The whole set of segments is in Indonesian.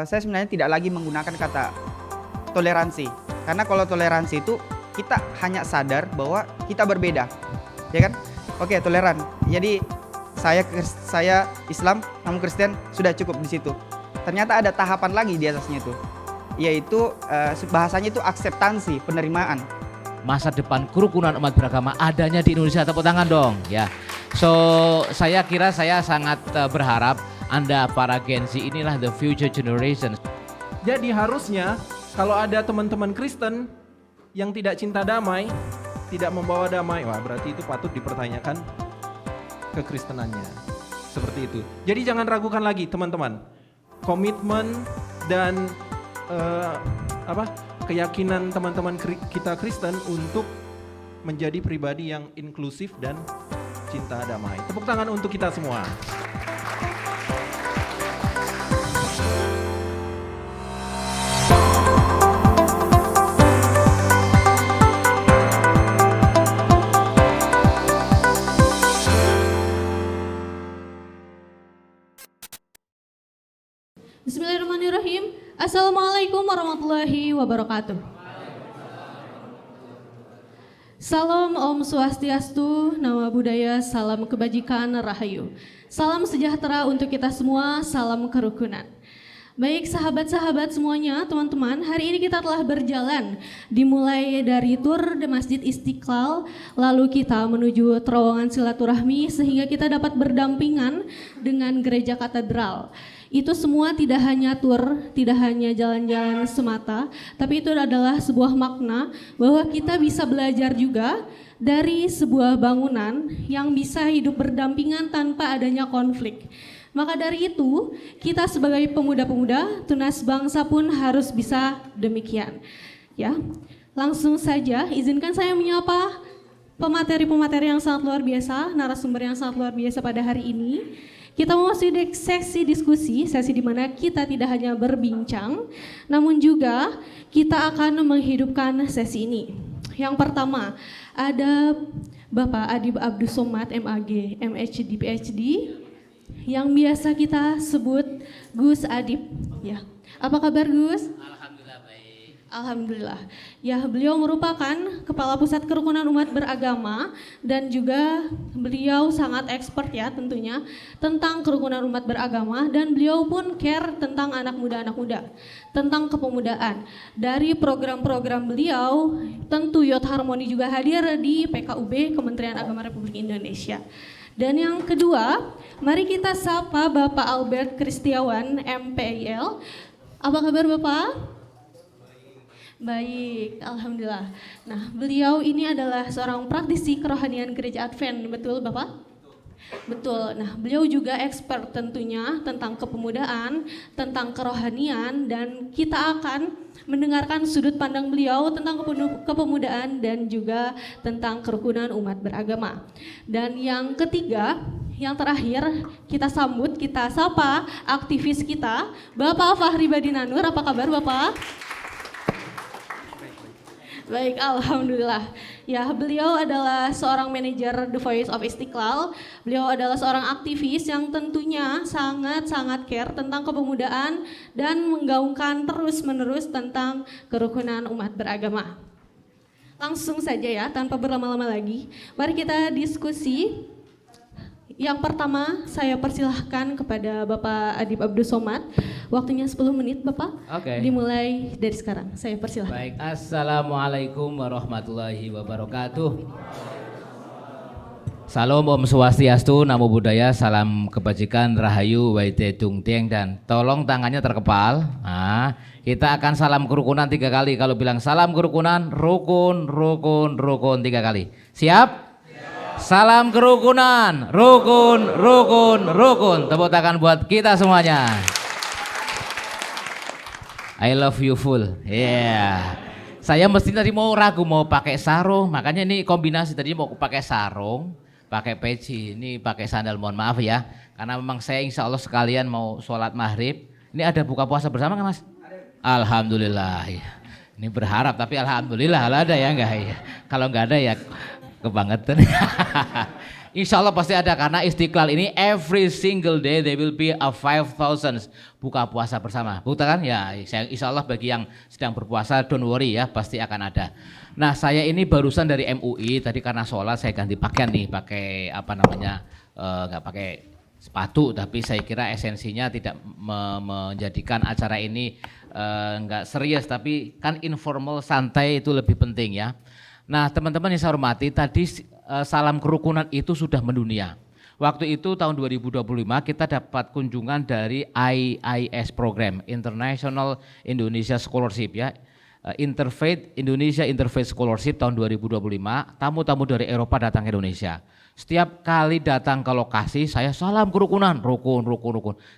saya sebenarnya tidak lagi menggunakan kata toleransi. Karena kalau toleransi itu kita hanya sadar bahwa kita berbeda, ya kan? Oke, toleran. Jadi saya Islam, kamu Kristen, sudah cukup di situ. Ternyata ada tahapan lagi di atasnya itu, yaitu bahasanya itu akseptansi, penerimaan. Masa depan kerukunan umat beragama adanya di Indonesia, tepuk tangan dong ya. So saya kira saya sangat berharap Anda para Gen Z inilah the future generation. Jadi harusnya kalau ada teman-teman Kristen yang tidak cinta damai, tidak membawa damai, wah berarti itu patut dipertanyakan kekristenannya. Seperti itu. Jadi jangan ragukan lagi teman-teman. Komitmen dan keyakinan teman-teman kita Kristen untuk menjadi pribadi yang inklusif dan cinta damai. Tepuk tangan untuk kita semua. Bismillahirrahmanirrahim. Assalamualaikum warahmatullahi wabarakatuh. Salam Om Swastiastu, Nama Budaya, Salam Kebajikan, Rahayu. Salam sejahtera untuk kita semua, salam kerukunan. Baik sahabat-sahabat semuanya, teman-teman, hari ini kita telah berjalan dimulai dari tur di Masjid Istiqlal, lalu kita menuju terowongan silaturahmi sehingga kita dapat berdampingan dengan gereja katedral. Itu semua tidak hanya tur, tidak hanya jalan-jalan semata, tapi itu adalah sebuah makna bahwa kita bisa belajar juga dari sebuah bangunan yang bisa hidup berdampingan tanpa adanya konflik. Maka dari itu, kita sebagai pemuda-pemuda, tunas bangsa pun harus bisa demikian. Ya, langsung saja izinkan saya menyapa pemateri-pemateri yang sangat luar biasa, narasumber yang sangat luar biasa pada hari ini. Kita memasuki sesi diskusi, sesi di mana kita tidak hanya berbincang, namun juga kita akan menghidupkan sesi ini. Yang pertama, ada Bapak Adib Abdus Somad, MAG, MHD, PhD, yang biasa kita sebut Gus Adib. Ya, apa kabar Gus? Alhamdulillah baik. Alhamdulillah. Ya, beliau merupakan Kepala Pusat Kerukunan Umat Beragama dan juga beliau sangat expert ya tentunya tentang kerukunan umat beragama, dan beliau pun care tentang anak muda, tentang kepemudaan. Dari program-program beliau, tentu Youth Harmony juga hadir di PKUB Kementerian Agama Republik Indonesia. Dan yang kedua, mari kita sapa Bapak Albert Kristiawan, MPIL. Apa kabar Bapak? Baik, Alhamdulillah. Nah, beliau ini adalah seorang praktisi kerohanian Gereja Advent, betul Bapak? Betul. Nah, beliau juga expert tentunya tentang kepemudaan, tentang kerohanian, dan kita akan mendengarkan sudut pandang beliau tentang kepemudaan dan juga tentang kerukunan umat beragama. Dan yang ketiga, yang terakhir, kita sambut, kita sapa aktivis kita, Bapak Fahri Badinanur. Apa kabar Bapak? Baik, Alhamdulillah. Ya, beliau adalah seorang manajer The Voice of Istiqlal. Beliau adalah seorang aktivis yang tentunya sangat-sangat care tentang kepemudaan dan menggaungkan terus-menerus tentang kerukunan umat beragama. Langsung saja ya, tanpa berlama-lama lagi, mari kita diskusi. Yang pertama, saya persilahkan kepada Bapak Adib Abdus Somad. Waktunya 10 menit, Bapak. Oke. Dimulai dari sekarang. Saya persilahkan. Baik, Assalamualaikum warahmatullahi wabarakatuh. Salam Om Swastiastu, Namo Buddhaya, salam kebajikan, Rahayu, Waite Tung Tieng, dan tolong tangannya terkepal. Nah, kita akan salam kerukunan 3 kali. Kalau bilang salam kerukunan, rukun, rukun, rukun 3 kali. Siap? Salam kerukunan, rukun, rukun, rukun. Tepuk tangan buat kita semuanya. I love you full. Yeah. Saya mesti tadi mau ragu mau pakai sarung, makanya ini kombinasi tadi mau pakai sarung, pakai peci, ini pakai sandal. Mohon maaf ya, karena memang saya insya Allah sekalian mau sholat maghrib. Ini ada buka puasa bersama kan Mas? Alhamdulillah. Ya. Ini berharap tapi alhamdulillah ada ya enggak ya. Kalau enggak ada ya kebangetan. Insya Allah pasti ada karena Istiqlal ini every single day there will be a 5,000 buka puasa bersama. Bukan ya, insya Allah bagi yang sedang berpuasa don't worry ya, pasti akan ada. Nah saya ini barusan dari MUI tadi karena sholat saya ganti pakaian nih, pakai apa namanya nggak pakai sepatu, tapi saya kira esensinya tidak menjadikan acara ini nggak serius, tapi kan informal santai itu lebih penting ya. Nah teman-teman yang saya hormati, tadi salam kerukunan itu sudah mendunia. Waktu itu tahun 2025 kita dapat kunjungan dari IIS program, International Indonesia Scholarship ya. Interfaith Indonesia Interfaith Scholarship tahun 2025, tamu-tamu dari Eropa datang ke Indonesia. Setiap kali datang ke lokasi saya salam kerukunan, rukun.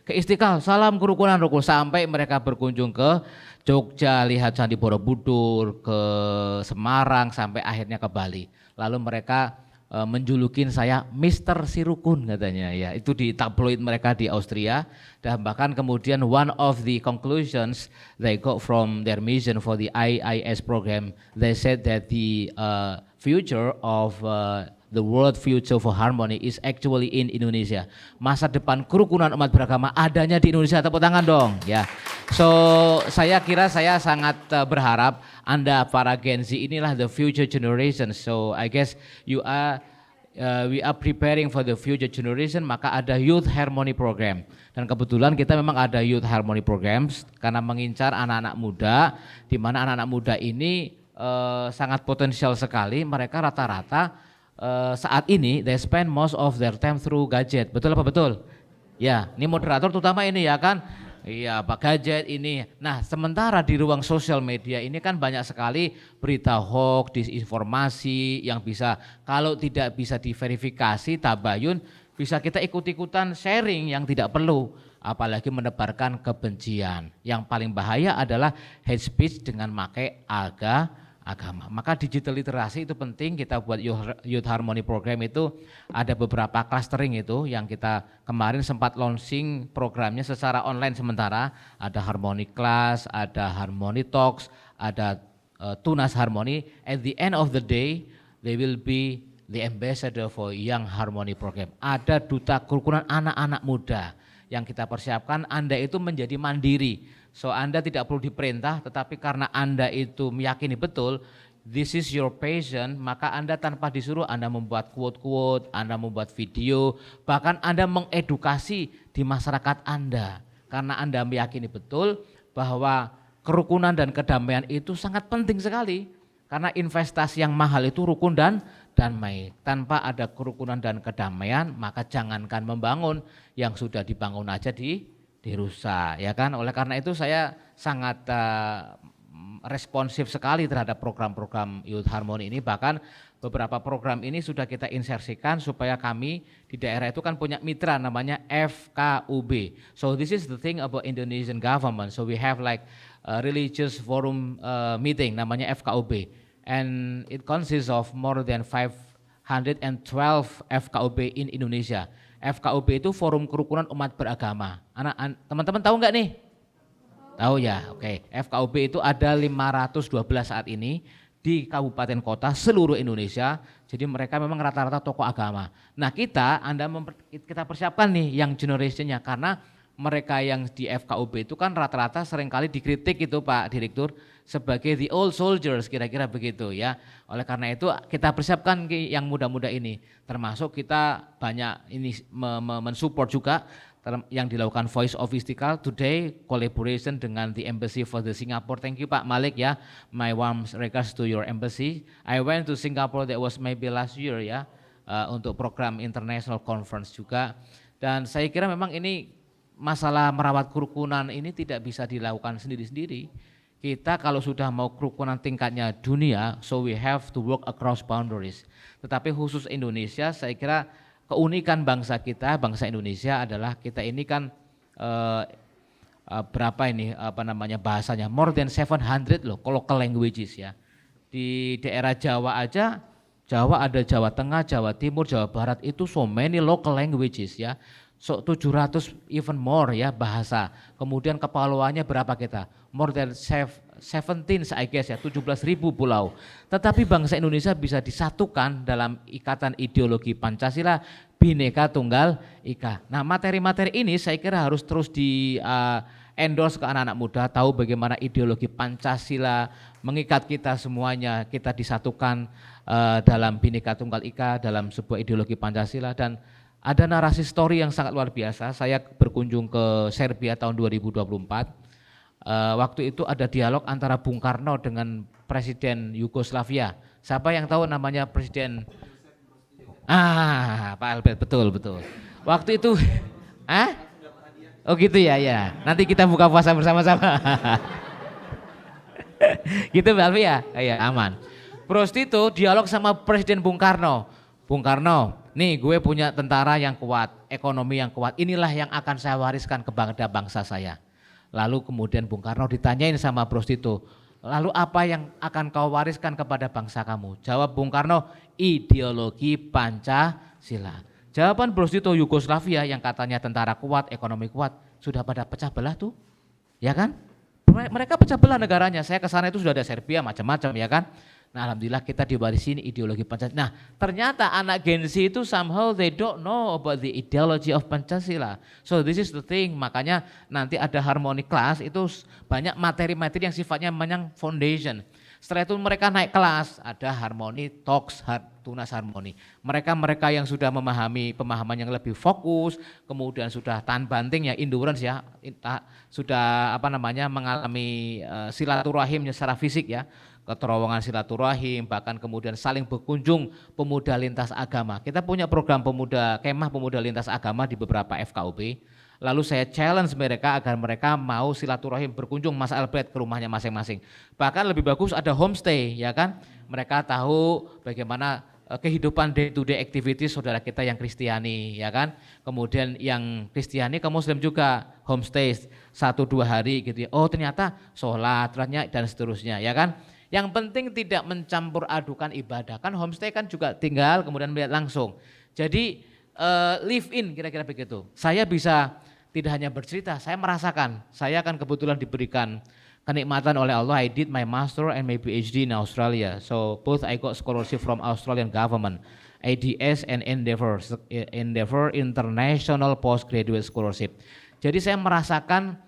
Ke Istiqlal salam kerukunan, rukun, sampai mereka berkunjung ke Jogja, lihat Candi Borobudur, ke Semarang, sampai akhirnya ke Bali. Lalu mereka menjulukin saya Mister Sirukun katanya ya, itu di tabloid mereka di Austria. Dan bahkan kemudian one of the conclusions they got from their mission for the IIS program, they said that the future of the world future for harmony is actually in Indonesia. Masa depan kerukunan umat beragama adanya di Indonesia. Tepuk tangan dong ya. So saya kira saya sangat berharap Anda para Gen Z inilah the future generation. So I guess you are we are preparing for the future generation, maka ada Youth Harmony Program. Dan kebetulan kita memang ada Youth Harmony Programs karena mengincar anak-anak muda, di mana anak-anak muda ini sangat potensial sekali. Mereka rata-rata saat ini they spend most of their time through gadget. Betul apa betul? Ya, ini moderator terutama ini ya kan? Iya, Pak, gadget ini. Nah, sementara di ruang sosial media ini kan banyak sekali berita hoax, disinformasi yang bisa kalau tidak bisa diverifikasi, tabayun, bisa kita ikut-ikutan sharing yang tidak perlu, apalagi menebarkan kebencian. Yang paling bahaya adalah hate speech dengan pakai agama. Maka digital literasi itu penting. Kita buat Youth Harmony Program itu ada beberapa clustering itu yang kita kemarin sempat launching programnya secara online sementara. Ada Harmony Class, ada Harmony Talks, ada Tunas Harmony. At the end of the day, they will be the ambassador for Young Harmony Program. Ada duta kerukunan anak-anak muda yang kita persiapkan. Anda itu menjadi mandiri. So Anda tidak perlu diperintah, tetapi karena Anda itu meyakini betul this is your passion, maka Anda tanpa disuruh Anda membuat quote-quote, Anda membuat video, bahkan Anda mengedukasi di masyarakat Anda. Karena Anda meyakini betul bahwa kerukunan dan kedamaian itu sangat penting sekali. Karena investasi yang mahal itu rukun dan damai. Tanpa ada kerukunan dan kedamaian, maka jangankan membangun, yang sudah dibangun aja dirusak, ya kan? Oleh karena itu saya sangat responsif sekali terhadap program-program Youth Harmony ini. Bahkan beberapa program ini sudah kita insersikan supaya kami di daerah itu kan punya mitra namanya FKUB. So this is the thing about Indonesian government. So we have like a religious forum meeting namanya FKUB, and it consists of more than 512 FKUB in Indonesia. FKUB itu Forum Kerukunan Umat Beragama. Teman-teman tahu nggak nih? Tahu ya, oke. FKUB itu ada 512 saat ini di kabupaten kota seluruh Indonesia. Jadi mereka memang rata-rata tokoh agama. Nah kita persiapkan nih yang generationnya, karena mereka yang di FKUB itu kan rata-rata seringkali dikritik itu Pak Direktur sebagai the old soldiers, kira-kira begitu ya. Oleh karena itu kita persiapkan yang muda-muda ini, termasuk kita banyak ini mensupport juga yang dilakukan Voice of Istiqlal today, collaboration dengan the Embassy for the Singapore. Thank you Pak Malik ya, my warm regards to your embassy. I went to Singapore, that was maybe last year ya, untuk program international conference juga. Dan saya kira memang ini masalah merawat kerukunan ini tidak bisa dilakukan sendiri-sendiri. Kita kalau sudah mau kerukunan tingkatnya dunia, so we have to work across boundaries. Tetapi khusus Indonesia, saya kira keunikan bangsa kita, bangsa Indonesia adalah kita ini kan berapa ini bahasanya, more than 700 loh local languages ya. Di daerah Jawa aja, Jawa ada Jawa Tengah, Jawa Timur, Jawa Barat, itu so many local languages ya. So 700 even more ya bahasa. Kemudian kepulauannya berapa kita? More than 17 I guess ya, 17.000 pulau. Tetapi bangsa Indonesia bisa disatukan dalam ikatan ideologi Pancasila, Bhinneka Tunggal Ika. Nah, materi-materi ini saya kira harus terus di endorse ke anak-anak muda, tahu bagaimana ideologi Pancasila mengikat kita semuanya, kita disatukan dalam Bhinneka Tunggal Ika, dalam sebuah ideologi Pancasila. Dan ada narasi story yang sangat luar biasa. Saya berkunjung ke Serbia tahun 2024. Waktu itu ada dialog antara Bung Karno dengan Presiden Yugoslavia. Siapa yang tahu namanya Presiden? Pak Albert, betul. Waktu itu, oh gitu ya. Nanti kita buka puasa bersama-sama. Gitu Mbak Alfi ya? Iya, aman. Prost itu dialog sama Presiden Bung Karno. Bung Karno, nih gue punya tentara yang kuat, ekonomi yang kuat, inilah yang akan saya wariskan kepada bangsa saya. Lalu kemudian Bung Karno ditanyain sama Prost itu, lalu apa yang akan kau wariskan kepada bangsa kamu? Jawab Bung Karno, ideologi Pancasila. Jawaban Prost itu, Yugoslavia yang katanya tentara kuat, ekonomi kuat, sudah pada pecah belah tuh, ya kan? Mereka pecah belah negaranya. Saya ke sana itu sudah ada Serbia macam-macam, ya kan? Nah, alhamdulillah kita diwarisi ideologi Pancasila. Nah, ternyata anak Gen Z itu somehow they don't know about the ideology of Pancasila. So this is the thing. Makanya nanti ada harmoni kelas itu banyak materi-materi yang sifatnya memang foundation. Setelah itu mereka naik kelas, ada harmoni talks, tunas harmoni. Mereka yang sudah memahami pemahaman yang lebih fokus, kemudian sudah tahan banting ya, endurance ya, sudah mengalami silaturahimnya secara fisik ya, keterowongan silaturahim, bahkan kemudian saling berkunjung pemuda lintas agama. Kita punya program kemah pemuda lintas agama di beberapa FKUP. Lalu saya challenge mereka agar mereka mau silaturahim berkunjung Mas Albert ke rumahnya masing-masing. Bahkan lebih bagus ada homestay, ya kan? Mereka tahu bagaimana kehidupan day to day activities saudara kita yang Kristiani, ya kan? Kemudian yang Kristiani ke Muslim juga homestay 1-2 hari gitu ya. Oh, ternyata sholat, dan seterusnya, ya kan? Yang penting tidak mencampur adukan ibadah. Kan homestay kan juga tinggal kemudian melihat langsung. Jadi live in kira-kira begitu. Saya bisa tidak hanya bercerita, saya merasakan. Saya kan kebetulan diberikan kenikmatan oleh Allah. I did my master and my PhD in Australia. So both I got scholarship from Australian government, ADS and Endeavour International Postgraduate Scholarship. Jadi saya merasakan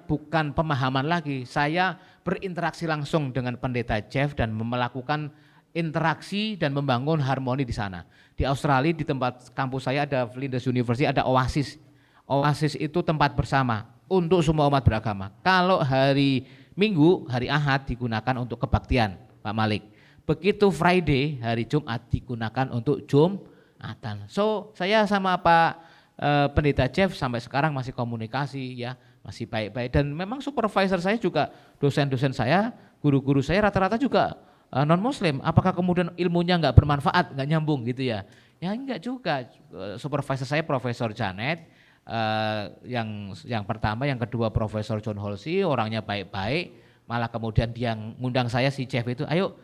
bukan pemahaman lagi. Saya berinteraksi langsung dengan pendeta Jeff dan melakukan interaksi dan membangun harmoni di sana. Di Australia di tempat kampus saya ada Flinders University, ada Oasis. Oasis itu tempat bersama untuk semua umat beragama. Kalau hari Minggu, hari Ahad digunakan untuk kebaktian, Pak Malik. Begitu Friday, hari Jumat digunakan untuk Jumatan. So saya sama Pak Pendeta Jeff sampai sekarang masih komunikasi ya, masih baik-baik. Dan memang supervisor saya juga, dosen-dosen saya, guru-guru saya rata-rata juga non Muslim. Apakah kemudian ilmunya nggak bermanfaat, nggak nyambung gitu ya? Ya enggak juga. Supervisor saya Profesor Janet, yang pertama, yang kedua Profesor John Halsey, orangnya baik-baik. Malah kemudian dia ngundang saya si Jeff itu, ayo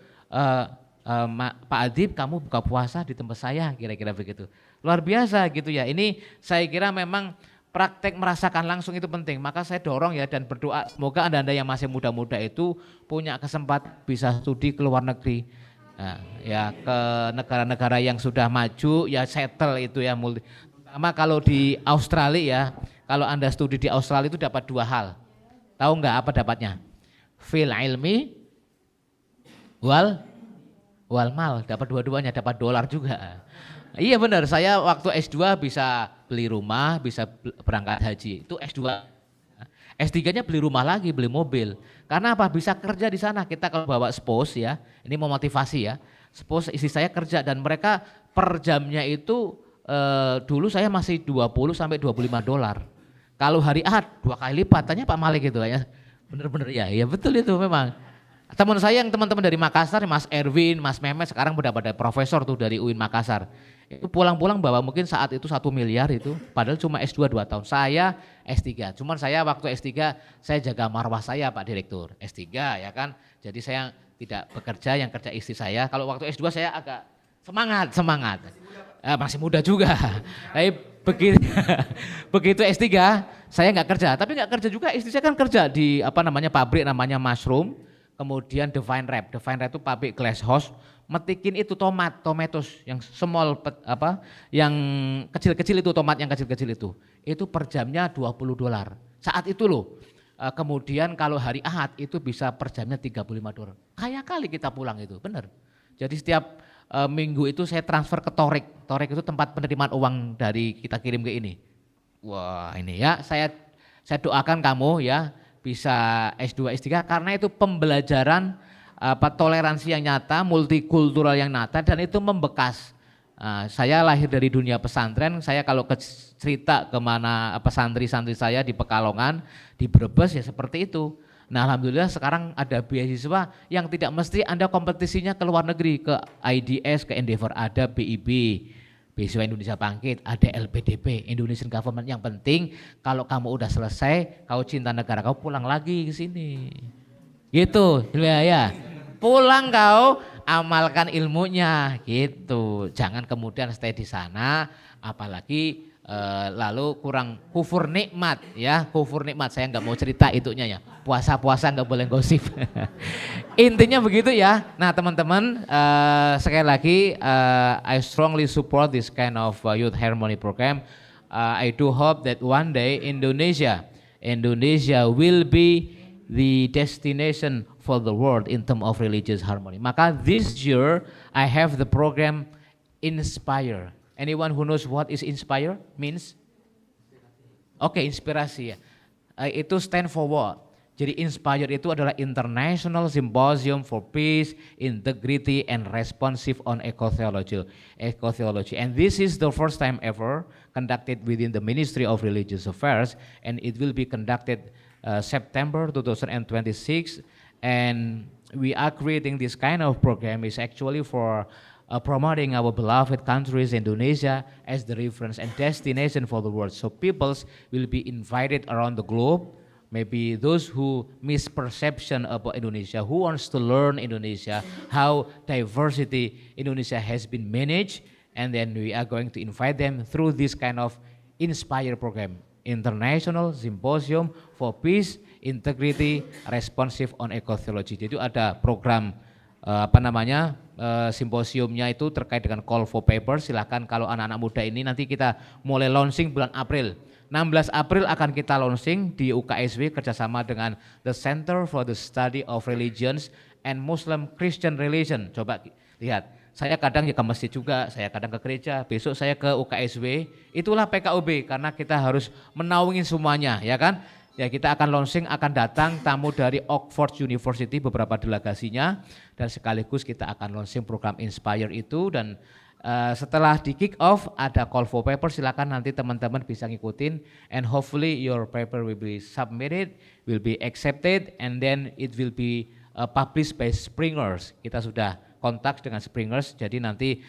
Pak Adib kamu buka puasa di tempat saya, kira-kira begitu. Luar biasa gitu ya. Ini saya kira memang praktek merasakan langsung itu penting, maka saya dorong ya dan berdoa semoga anda yang masih muda-muda itu punya kesempatan bisa studi ke luar negeri, ya ke negara-negara yang sudah maju ya, settle itu ya, terutama kalau di Australia ya, kalau anda studi di Australia itu dapat 2 hal, tahu nggak apa dapatnya? Fil ilmi wal mal, dapat dua-duanya, dapat dolar juga. Iya benar, saya waktu S2 bisa beli rumah, bisa berangkat haji, itu S2. S3-nya beli rumah lagi, beli mobil. Karena apa? Bisa kerja di sana. Kita kalau bawa spouse ya, ini mau motivasi ya. Spouse istri saya kerja dan mereka per jamnya itu dulu saya masih 20 sampai 25 dolar. Kalau hari Ahad 2 kali lipat, tanya Pak Malik gitu ya. Bener-bener ya, ya betul itu memang. Teman-teman dari Makassar, Mas Erwin, Mas Mehmet sekarang udah pada profesor tuh dari UIN Makassar. Itu pulang-pulang bawa mungkin saat itu 1 miliar itu, padahal cuma S2 2 tahun. Saya S3, cuman saya waktu S3 saya jaga marwah saya Pak Direktur. S3 ya kan, jadi saya tidak bekerja, yang kerja istri saya. Kalau waktu S2 saya agak semangat. Masih muda juga. Tapi begitu begitu S3 saya nggak kerja, tapi nggak kerja juga, istri saya kan kerja di pabrik namanya Mushroom, kemudian Divine Wrap itu pabrik glass house, metikin itu tomatos yang yang kecil-kecil itu, tomat yang kecil-kecil itu per jamnya $20 saat itu loh. Kemudian kalau hari Ahad itu bisa per jamnya $35. Kaya kali kita pulang itu, bener. Jadi setiap minggu itu saya transfer ke Torik itu tempat penerimaan uang dari kita kirim ke ini. Wah ini ya, saya doakan kamu ya bisa S2, S3 karena itu pembelajaran toleransi yang nyata, multikultural yang nyata, dan itu membekas. Saya lahir dari dunia pesantren, saya kalau cerita kemana santri-santri saya di Pekalongan, di Brebes ya seperti itu. Nah alhamdulillah sekarang ada beasiswa yang tidak mesti Anda kompetisinya ke luar negeri, ke IDS, ke Endeavor, ada BIB, Beasiswa Indonesia Bangkit, ada LPDP, Indonesian Government. Yang penting kalau kamu udah selesai, kau cinta negara, kau pulang lagi ke sini. Gitu, ya. Pulang kau, amalkan ilmunya, gitu. Jangan kemudian stay di sana, apalagi lalu kurang kufur nikmat ya, kufur nikmat. Saya nggak mau cerita itunya ya, puasa nggak boleh gosip. Intinya begitu ya. Nah teman-teman, sekali lagi I strongly support this kind of youth harmony program. I do hope that one day Indonesia will be the destination for the world in terms of religious harmony. Maka this year I have the program Inspire. Anyone who knows what is inspire means? Oke, inspirasi ya. Itu stand for what? Jadi inspire itu adalah International Symposium for Peace, Integrity and Responsive on Ecotheology. And this is the first time ever conducted within the Ministry of Religious Affairs, and it will be conducted September 2026. And we are creating this kind of program is actually for promoting our beloved countries, Indonesia, as the reference and destination for the world. So peoples will be invited around the globe, maybe those who misperception about Indonesia, who wants to learn Indonesia, how diversity Indonesia has been managed, and then we are going to invite them through this kind of Inspire program, International Symposium for Peace, Integrity, Responsive on Ecotheology. Jadi ada program simposiumnya itu terkait dengan call for paper. Silakan kalau anak-anak muda ini nanti kita mulai launching bulan April. 16 April akan kita launching di UKSW kerjasama dengan The Center for the Study of Religions and Muslim Christian Relation. Coba lihat, saya kadang ya ke masjid juga, saya kadang ke gereja, besok saya ke UKSW. Itulah PKUB karena kita harus menaungin semuanya, ya kan? Ya kita akan launching, akan datang tamu dari Oxford University, beberapa delegasinya, dan sekaligus kita akan launching program Inspire itu. Dan setelah di kick off ada call for paper, silakan nanti teman-teman bisa ngikutin, and hopefully your paper will be submitted, will be accepted, and then it will be published by Springers. Kita sudah kontak dengan Springers, jadi nanti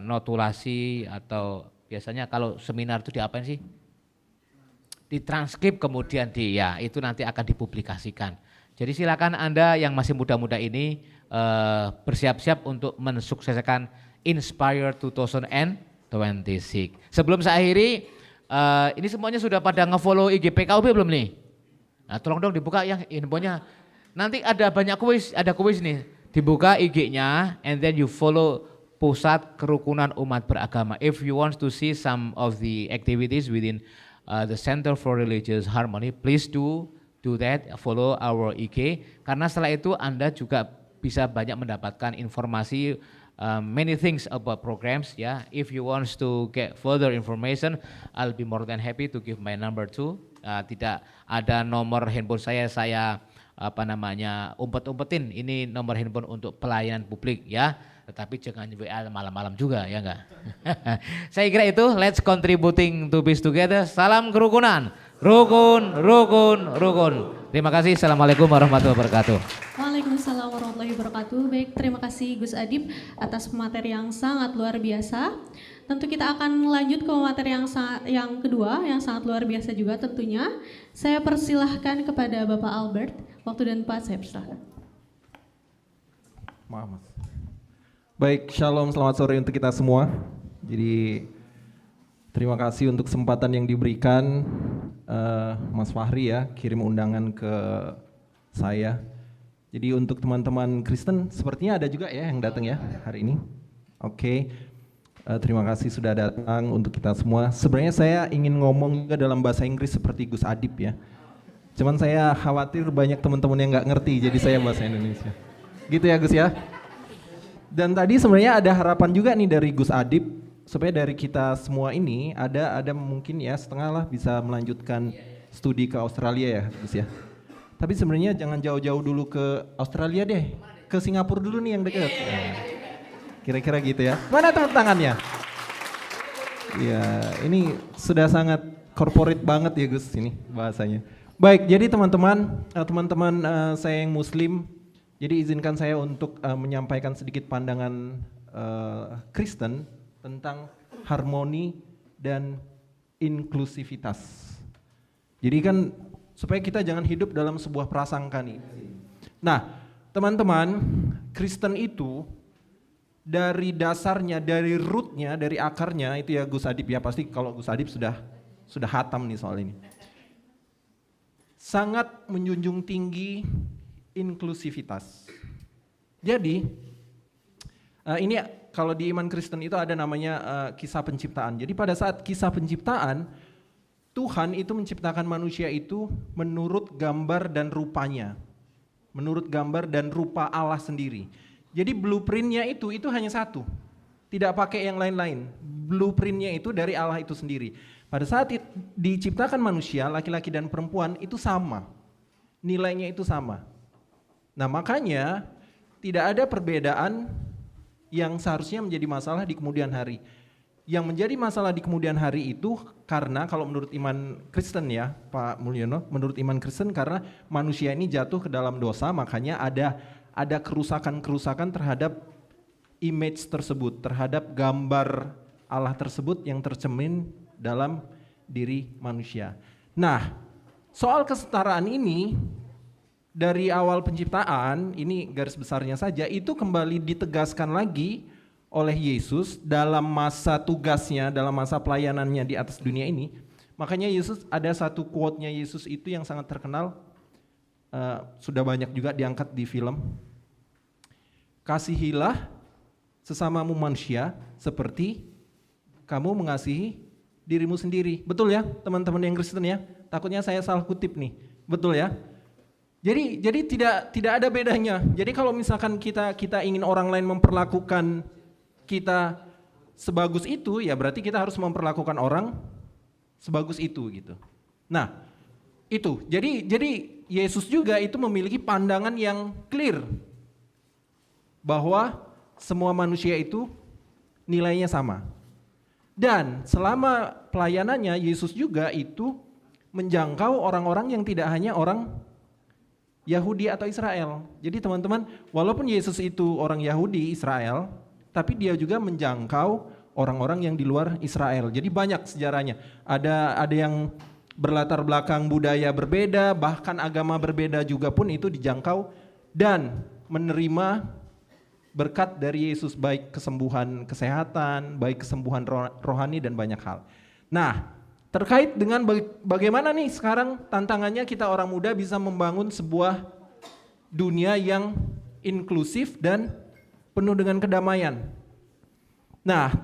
notulasi atau biasanya kalau seminar itu diapain sih? Ditranskrip kemudian itu nanti akan dipublikasikan. Jadi silakan Anda yang masih muda-muda ini bersiap-siap untuk mensukseskan Inspire 2026. Sebelum saya akhiri, ini semuanya sudah pada nge-follow IG PKUB belum nih? Nah tolong dong dibuka yang infonya. Nanti ada banyak kuis, ada kuis nih. Dibuka IG-nya and then you follow Pusat Kerukunan Umat Beragama. If you want to see some of the activities within the Center for Religious Harmony, please do that, follow our IG, karena setelah itu Anda juga bisa banyak mendapatkan informasi many things about programs ya. If you want to get further information, I'll be more than happy to give my number too. Tidak ada nomor handphone saya umpet-umpetin, ini nomor handphone untuk pelayanan publik ya. Tetapi jangan WA malam-malam juga ya enggak. Saya kira itu, let's contributing to peace together. Salam kerukunan, rukun. Terima kasih. Assalamualaikum warahmatullahi wabarakatuh. Waalaikumsalam warahmatullahi wabarakatuh. Baik, terima kasih Gus Adib atas materi yang sangat luar biasa. Tentu kita akan lanjut ke materi yang kedua yang sangat luar biasa juga tentunya. Saya persilahkan kepada Bapak Albert. Waktu dan tempat saya persilahkan. Maaf Mas. Baik, shalom, selamat sore untuk kita semua. Jadi Terima kasih untuk kesempatan yang diberikan Mas Fahri ya, kirim undangan ke saya. Jadi untuk teman-teman Kristen sepertinya ada juga ya yang datang ya hari ini. Oke. Terima kasih sudah datang untuk kita semua. Sebenarnya saya ingin ngomong juga dalam bahasa Inggris seperti Gus Adip ya. Cuman saya khawatir banyak teman-teman yang nggak ngerti, jadi saya bahasa Indonesia. Gitu ya Gus ya. Dan tadi sebenarnya ada harapan juga nih dari Gus Adip, supaya dari kita semua ini ada mungkin ya setengah lah bisa melanjutkan studi ke Australia ya Gus ya. Tapi sebenarnya jangan jauh-jauh dulu ke Australia deh, ke Singapura dulu nih yang dekat. Kira-kira gitu ya. Mana tangannya? Ya, ini sudah sangat corporate banget ya Gus ini bahasanya. Baik, jadi teman-teman saya yang Muslim, jadi izinkan saya untuk menyampaikan sedikit pandangan Kristen tentang harmoni dan inklusivitas. Jadi kan supaya kita jangan hidup dalam sebuah prasangka nih. Nah, teman-teman, Kristen itu dari dasarnya, dari rootnya, dari akarnya itu ya Gus Adip ya, pasti kalau Gus Adip sudah hatam nih soal ini. Sangat menjunjung tinggi inklusivitas. Jadi ini kalau di iman Kristen itu ada namanya kisah penciptaan. Jadi pada saat kisah penciptaan, Tuhan itu menciptakan manusia itu menurut gambar dan rupanya. Menurut gambar dan rupa Allah sendiri. Jadi blueprintnya itu hanya satu. Tidak pakai yang lain-lain. Blueprintnya itu dari Allah itu sendiri. Pada saat diciptakan manusia, laki-laki dan perempuan itu sama. Nilainya itu sama. Nah makanya tidak ada perbedaan yang seharusnya menjadi masalah di kemudian hari. Yang menjadi masalah di kemudian hari itu karena kalau menurut iman Kristen ya Pak Mulyono, menurut iman Kristen karena manusia ini jatuh ke dalam dosa, makanya ada kerusakan-kerusakan terhadap image tersebut, terhadap gambar Allah tersebut yang tercermin dalam diri manusia. Nah, soal kesetaraan ini dari awal penciptaan, ini garis besarnya saja, itu kembali ditegaskan lagi oleh Yesus dalam masa tugasnya, dalam masa pelayanannya di atas dunia ini. Makanya Yesus ada satu quote-nya Yesus itu yang sangat terkenal, sudah banyak juga diangkat di film. Kasihilah sesamamu manusia seperti kamu mengasihi dirimu sendiri. Betul ya teman-teman yang Kristen ya? Takutnya saya salah kutip nih. Betul ya? Jadi tidak ada bedanya. Jadi kalau misalkan kita ingin orang lain memperlakukan kita sebagus itu, ya berarti kita harus memperlakukan orang sebagus itu gitu. Nah, itu. Jadi Yesus juga itu memiliki pandangan yang clear bahwa semua manusia itu nilainya sama. Dan selama pelayanannya Yesus juga itu menjangkau orang-orang yang tidak hanya orang Yahudi atau Israel. Jadi teman-teman, walaupun Yesus itu orang Yahudi Israel, tapi dia juga menjangkau orang-orang yang di luar Israel. Jadi banyak sejarahnya. Ada yang berlatar belakang budaya berbeda, bahkan agama berbeda juga pun itu dijangkau dan menerima berkat dari Yesus, baik kesembuhan kesehatan, baik kesembuhan rohani dan banyak hal. Nah, terkait dengan bagaimana nih sekarang tantangannya kita orang muda bisa membangun sebuah dunia yang inklusif dan penuh dengan kedamaian. Nah,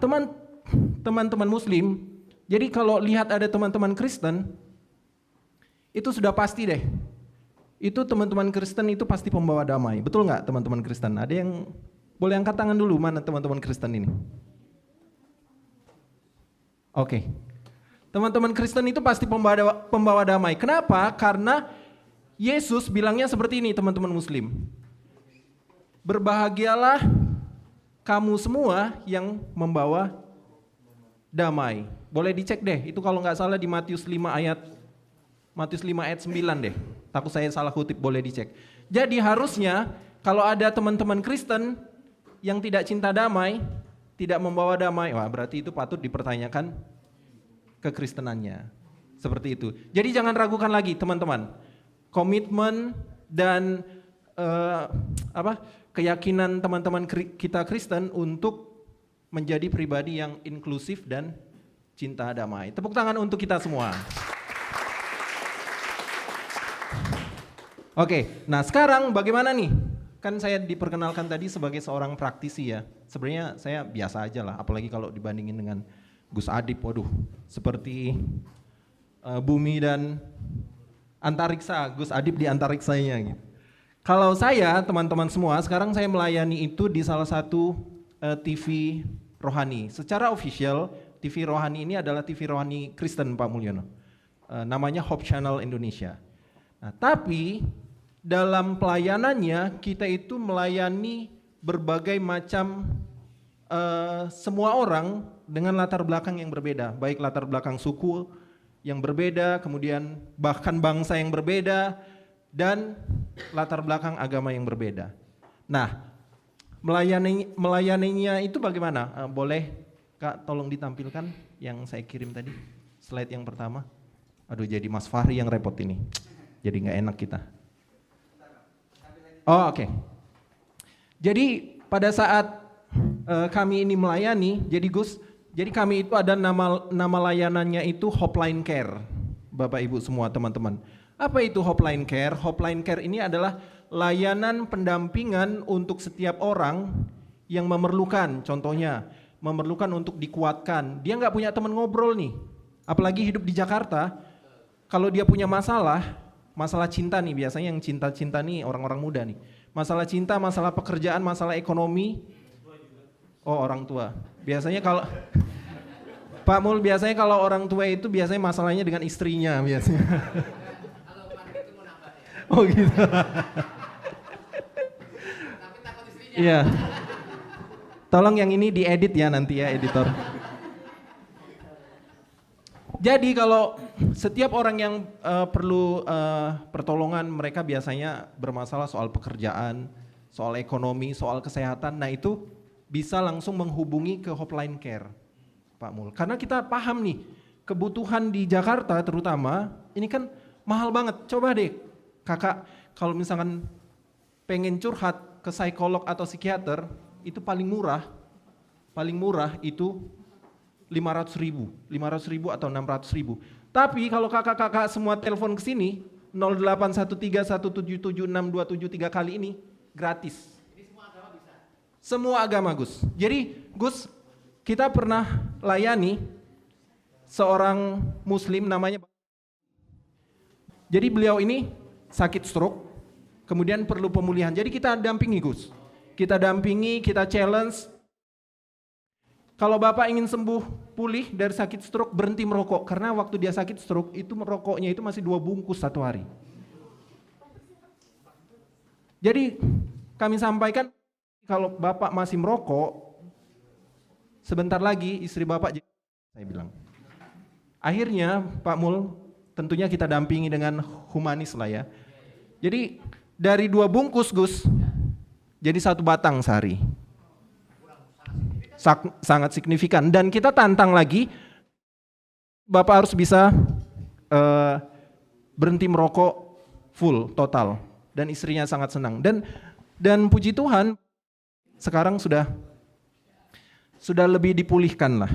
teman-teman Muslim, jadi kalau lihat ada teman-teman Kristen, itu sudah pasti deh. Itu teman-teman Kristen itu pasti pembawa damai. Betul nggak teman-teman Kristen? Ada yang boleh angkat tangan dulu, mana teman-teman Kristen ini? Oke. Teman-teman Kristen itu pasti pembawa damai. Kenapa? Karena Yesus bilangnya seperti ini teman-teman Muslim. Berbahagialah kamu semua yang membawa damai. Boleh dicek deh, itu kalau nggak salah di Matius 5 ayat 9 deh. Takut saya salah kutip, boleh dicek. Jadi harusnya kalau ada teman-teman Kristen yang tidak cinta damai, tidak membawa damai, wah berarti itu patut dipertanyakan kekristenannya. Seperti itu. Jadi jangan ragukan lagi teman-teman. Komitmen dan keyakinan teman-teman kita Kristen untuk menjadi pribadi yang inklusif dan cinta damai. Tepuk tangan untuk kita semua. Oke, nah sekarang bagaimana nih? Kan saya diperkenalkan tadi sebagai seorang praktisi ya. Sebenarnya saya biasa aja lah, apalagi kalau dibandingin dengan Gus Adip. Waduh, seperti bumi dan antariksa, Gus Adip di antariksanya gitu. Kalau saya, teman-teman semua, sekarang saya melayani itu di salah satu TV rohani. Secara official, TV rohani ini adalah TV rohani Kristen, Pak Mulyono. Namanya Hope Channel Indonesia. Nah, tapi dalam pelayanannya kita itu melayani berbagai macam semua orang dengan latar belakang yang berbeda, baik latar belakang suku yang berbeda, kemudian bahkan bangsa yang berbeda, dan latar belakang agama yang berbeda. Nah, melayaninya itu bagaimana? Boleh Kak tolong ditampilkan yang saya kirim tadi, slide yang pertama. Aduh, jadi Mas Fahri yang repot ini, jadi nggak enak kita. Oh, oke. Jadi pada saat kami ini melayani, jadi kami itu ada nama layanannya itu Hopeline Care, Bapak Ibu semua teman-teman. Apa itu Hopeline Care? Hopeline Care ini adalah layanan pendampingan untuk setiap orang yang memerlukan, contohnya memerlukan untuk dikuatkan. Dia nggak punya teman ngobrol nih, apalagi hidup di Jakarta. Kalau dia punya masalah cinta nih, biasanya yang cinta-cinta nih orang-orang muda nih. Masalah cinta, masalah pekerjaan, masalah ekonomi. Oh, orang tua. Biasanya kalau Pak Mul, biasanya kalau orang tua itu biasanya masalahnya dengan istrinya biasanya. Oh gitu. Iya. Tolong yang ini diedit ya nanti ya, editor. Jadi kalau setiap orang yang perlu pertolongan, mereka biasanya bermasalah soal pekerjaan, soal ekonomi, soal kesehatan. Nah itu bisa langsung menghubungi ke Hopeline Care, Pak Mul. Karena kita paham nih, kebutuhan di Jakarta terutama, ini kan mahal banget. Coba deh kakak, kalau misalkan pengen curhat ke psikolog atau psikiater, itu paling murah itu 500.000 atau 600.000. Tapi kalau kakak-kakak semua telepon ke sini 081317762773 kali ini gratis. Ini semua agama bisa. Semua agama, Gus. Jadi, Gus, kita pernah layani seorang muslim namanya. Jadi beliau ini sakit stroke, kemudian perlu pemulihan. Jadi kita dampingi, Gus. Kita dampingi, kita challenge. Kalau Bapak ingin sembuh, pulih dari sakit stroke, berhenti merokok. Karena waktu dia sakit stroke, itu merokoknya itu masih 2 bungkus satu hari. Jadi kami sampaikan, kalau Bapak masih merokok, sebentar lagi istri Bapak, saya bilang. Akhirnya Pak Mul, tentunya kita dampingi dengan humanis lah ya. Jadi dari 2 bungkus, Gus, jadi 1 batang sehari. Sangat signifikan, dan kita tantang lagi, Bapak harus bisa berhenti merokok full, total, dan istrinya sangat senang. Dan puji Tuhan, sekarang sudah lebih dipulihkan lah.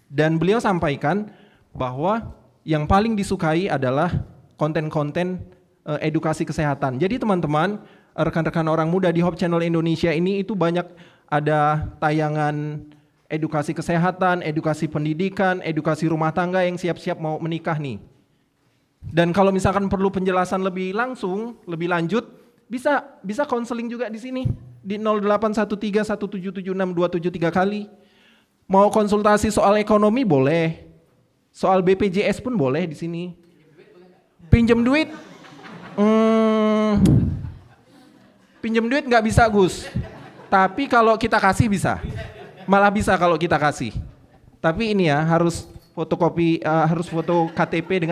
Dan beliau sampaikan bahwa yang paling disukai adalah konten-konten edukasi kesehatan. Jadi teman-teman, rekan-rekan orang muda di Hope Channel Indonesia ini itu banyak ada tayangan edukasi kesehatan, edukasi pendidikan, edukasi rumah tangga yang siap-siap mau menikah nih. Dan kalau misalkan perlu penjelasan lebih langsung, lebih lanjut, bisa konseling juga di sini di 081317762773 kali. Mau konsultasi soal ekonomi boleh, soal BPJS pun boleh di sini. Pinjam duit, pinjam duit nggak bisa, Gus. Tapi kalau kita kasih bisa, malah bisa kalau kita kasih. Tapi ini ya harus fotokopi, harus foto KTP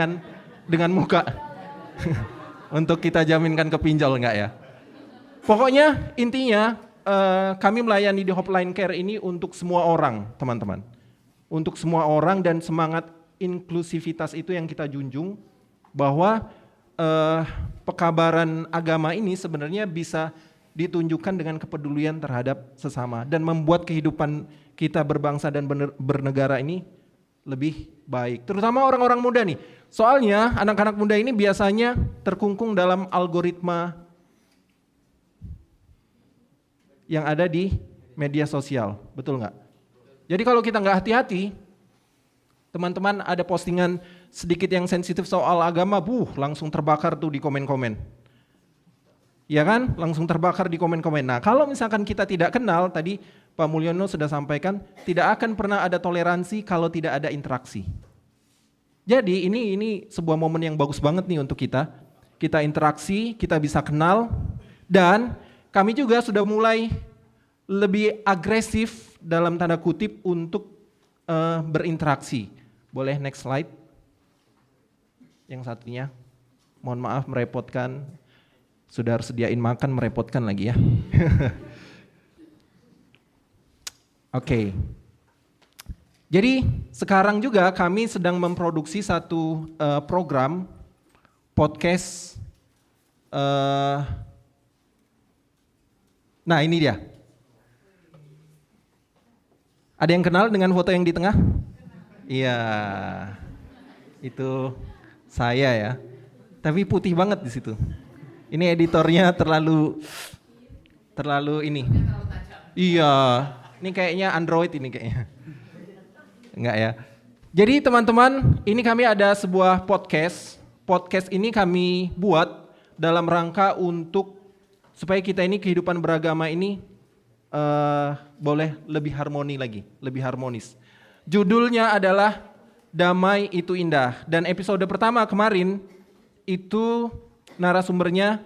dengan muka untuk kita jaminkan ke pinjol enggak ya. Pokoknya intinya kami melayani di Hopeline Care ini untuk semua orang, teman-teman. Untuk semua orang, dan semangat inklusivitas itu yang kita junjung, bahwa pekabaran agama ini sebenarnya bisa ditunjukkan dengan kepedulian terhadap sesama dan membuat kehidupan kita berbangsa dan bernegara ini lebih baik. Terutama orang-orang muda nih. Soalnya anak-anak muda ini biasanya terkungkung dalam algoritma yang ada di media sosial, betul nggak? Jadi kalau kita nggak hati-hati, teman-teman ada postingan sedikit yang sensitif soal agama, langsung terbakar tuh di komen-komen. Ya kan? Langsung terbakar di komen-komen. Nah, kalau misalkan kita tidak kenal, tadi Pak Mulyono sudah sampaikan, tidak akan pernah ada toleransi kalau tidak ada interaksi. Jadi ini sebuah momen yang bagus banget nih untuk kita. Kita interaksi, kita bisa kenal, dan kami juga sudah mulai lebih agresif dalam tanda kutip untuk berinteraksi. Boleh next slide? Yang satunya. Mohon maaf merepotkan. Sudah harus sediain makan, merepotkan lagi ya. Oke. Jadi sekarang juga kami sedang memproduksi satu program podcast. Nah ini dia. Ada yang kenal dengan foto yang di tengah? Iya, itu saya ya. Tapi putih banget di situ. Ini editornya terlalu ini. Iya, ini kayaknya Android ini kayaknya. Enggak ya. Jadi teman-teman, ini kami ada sebuah podcast. Podcast ini kami buat dalam rangka untuk supaya kita ini kehidupan beragama ini boleh lebih harmoni lagi, lebih harmonis. Judulnya adalah Damai Itu Indah. Dan episode pertama kemarin itu narasumbernya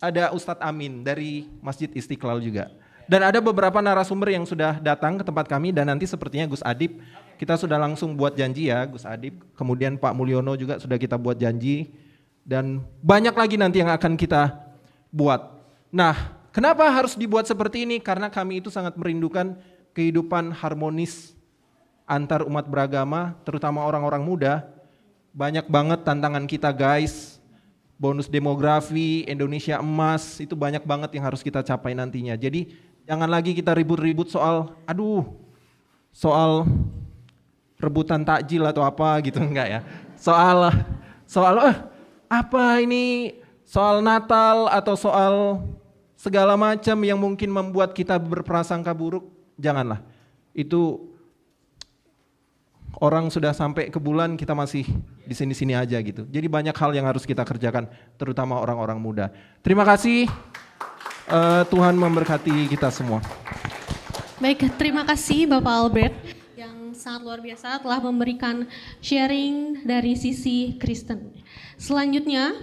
ada Ustadz Amin dari Masjid Istiqlal juga. Dan ada beberapa narasumber yang sudah datang ke tempat kami dan nanti sepertinya Gus Adib, kita sudah langsung buat janji ya Gus Adib. Kemudian Pak Mulyono juga sudah kita buat janji. Dan banyak lagi nanti yang akan kita buat. Nah, kenapa harus dibuat seperti ini? Karena kami itu sangat merindukan kehidupan harmonis antar umat beragama, terutama orang-orang muda. Banyak banget tantangan kita guys. Bonus demografi, Indonesia emas, itu banyak banget yang harus kita capai nantinya. Jadi jangan lagi kita ribut-ribut soal rebutan takjil atau apa gitu, enggak ya. Soal apa ini, soal Natal atau soal segala macam yang mungkin membuat kita berprasangka buruk, janganlah. Itu orang sudah sampai ke bulan, kita masih di sini-sini aja gitu. Jadi banyak hal yang harus kita kerjakan, terutama orang-orang muda. Terima kasih, Tuhan memberkati kita semua. Baik, terima kasih Bapak Albert yang sangat luar biasa telah memberikan sharing dari sisi Kristen. Selanjutnya,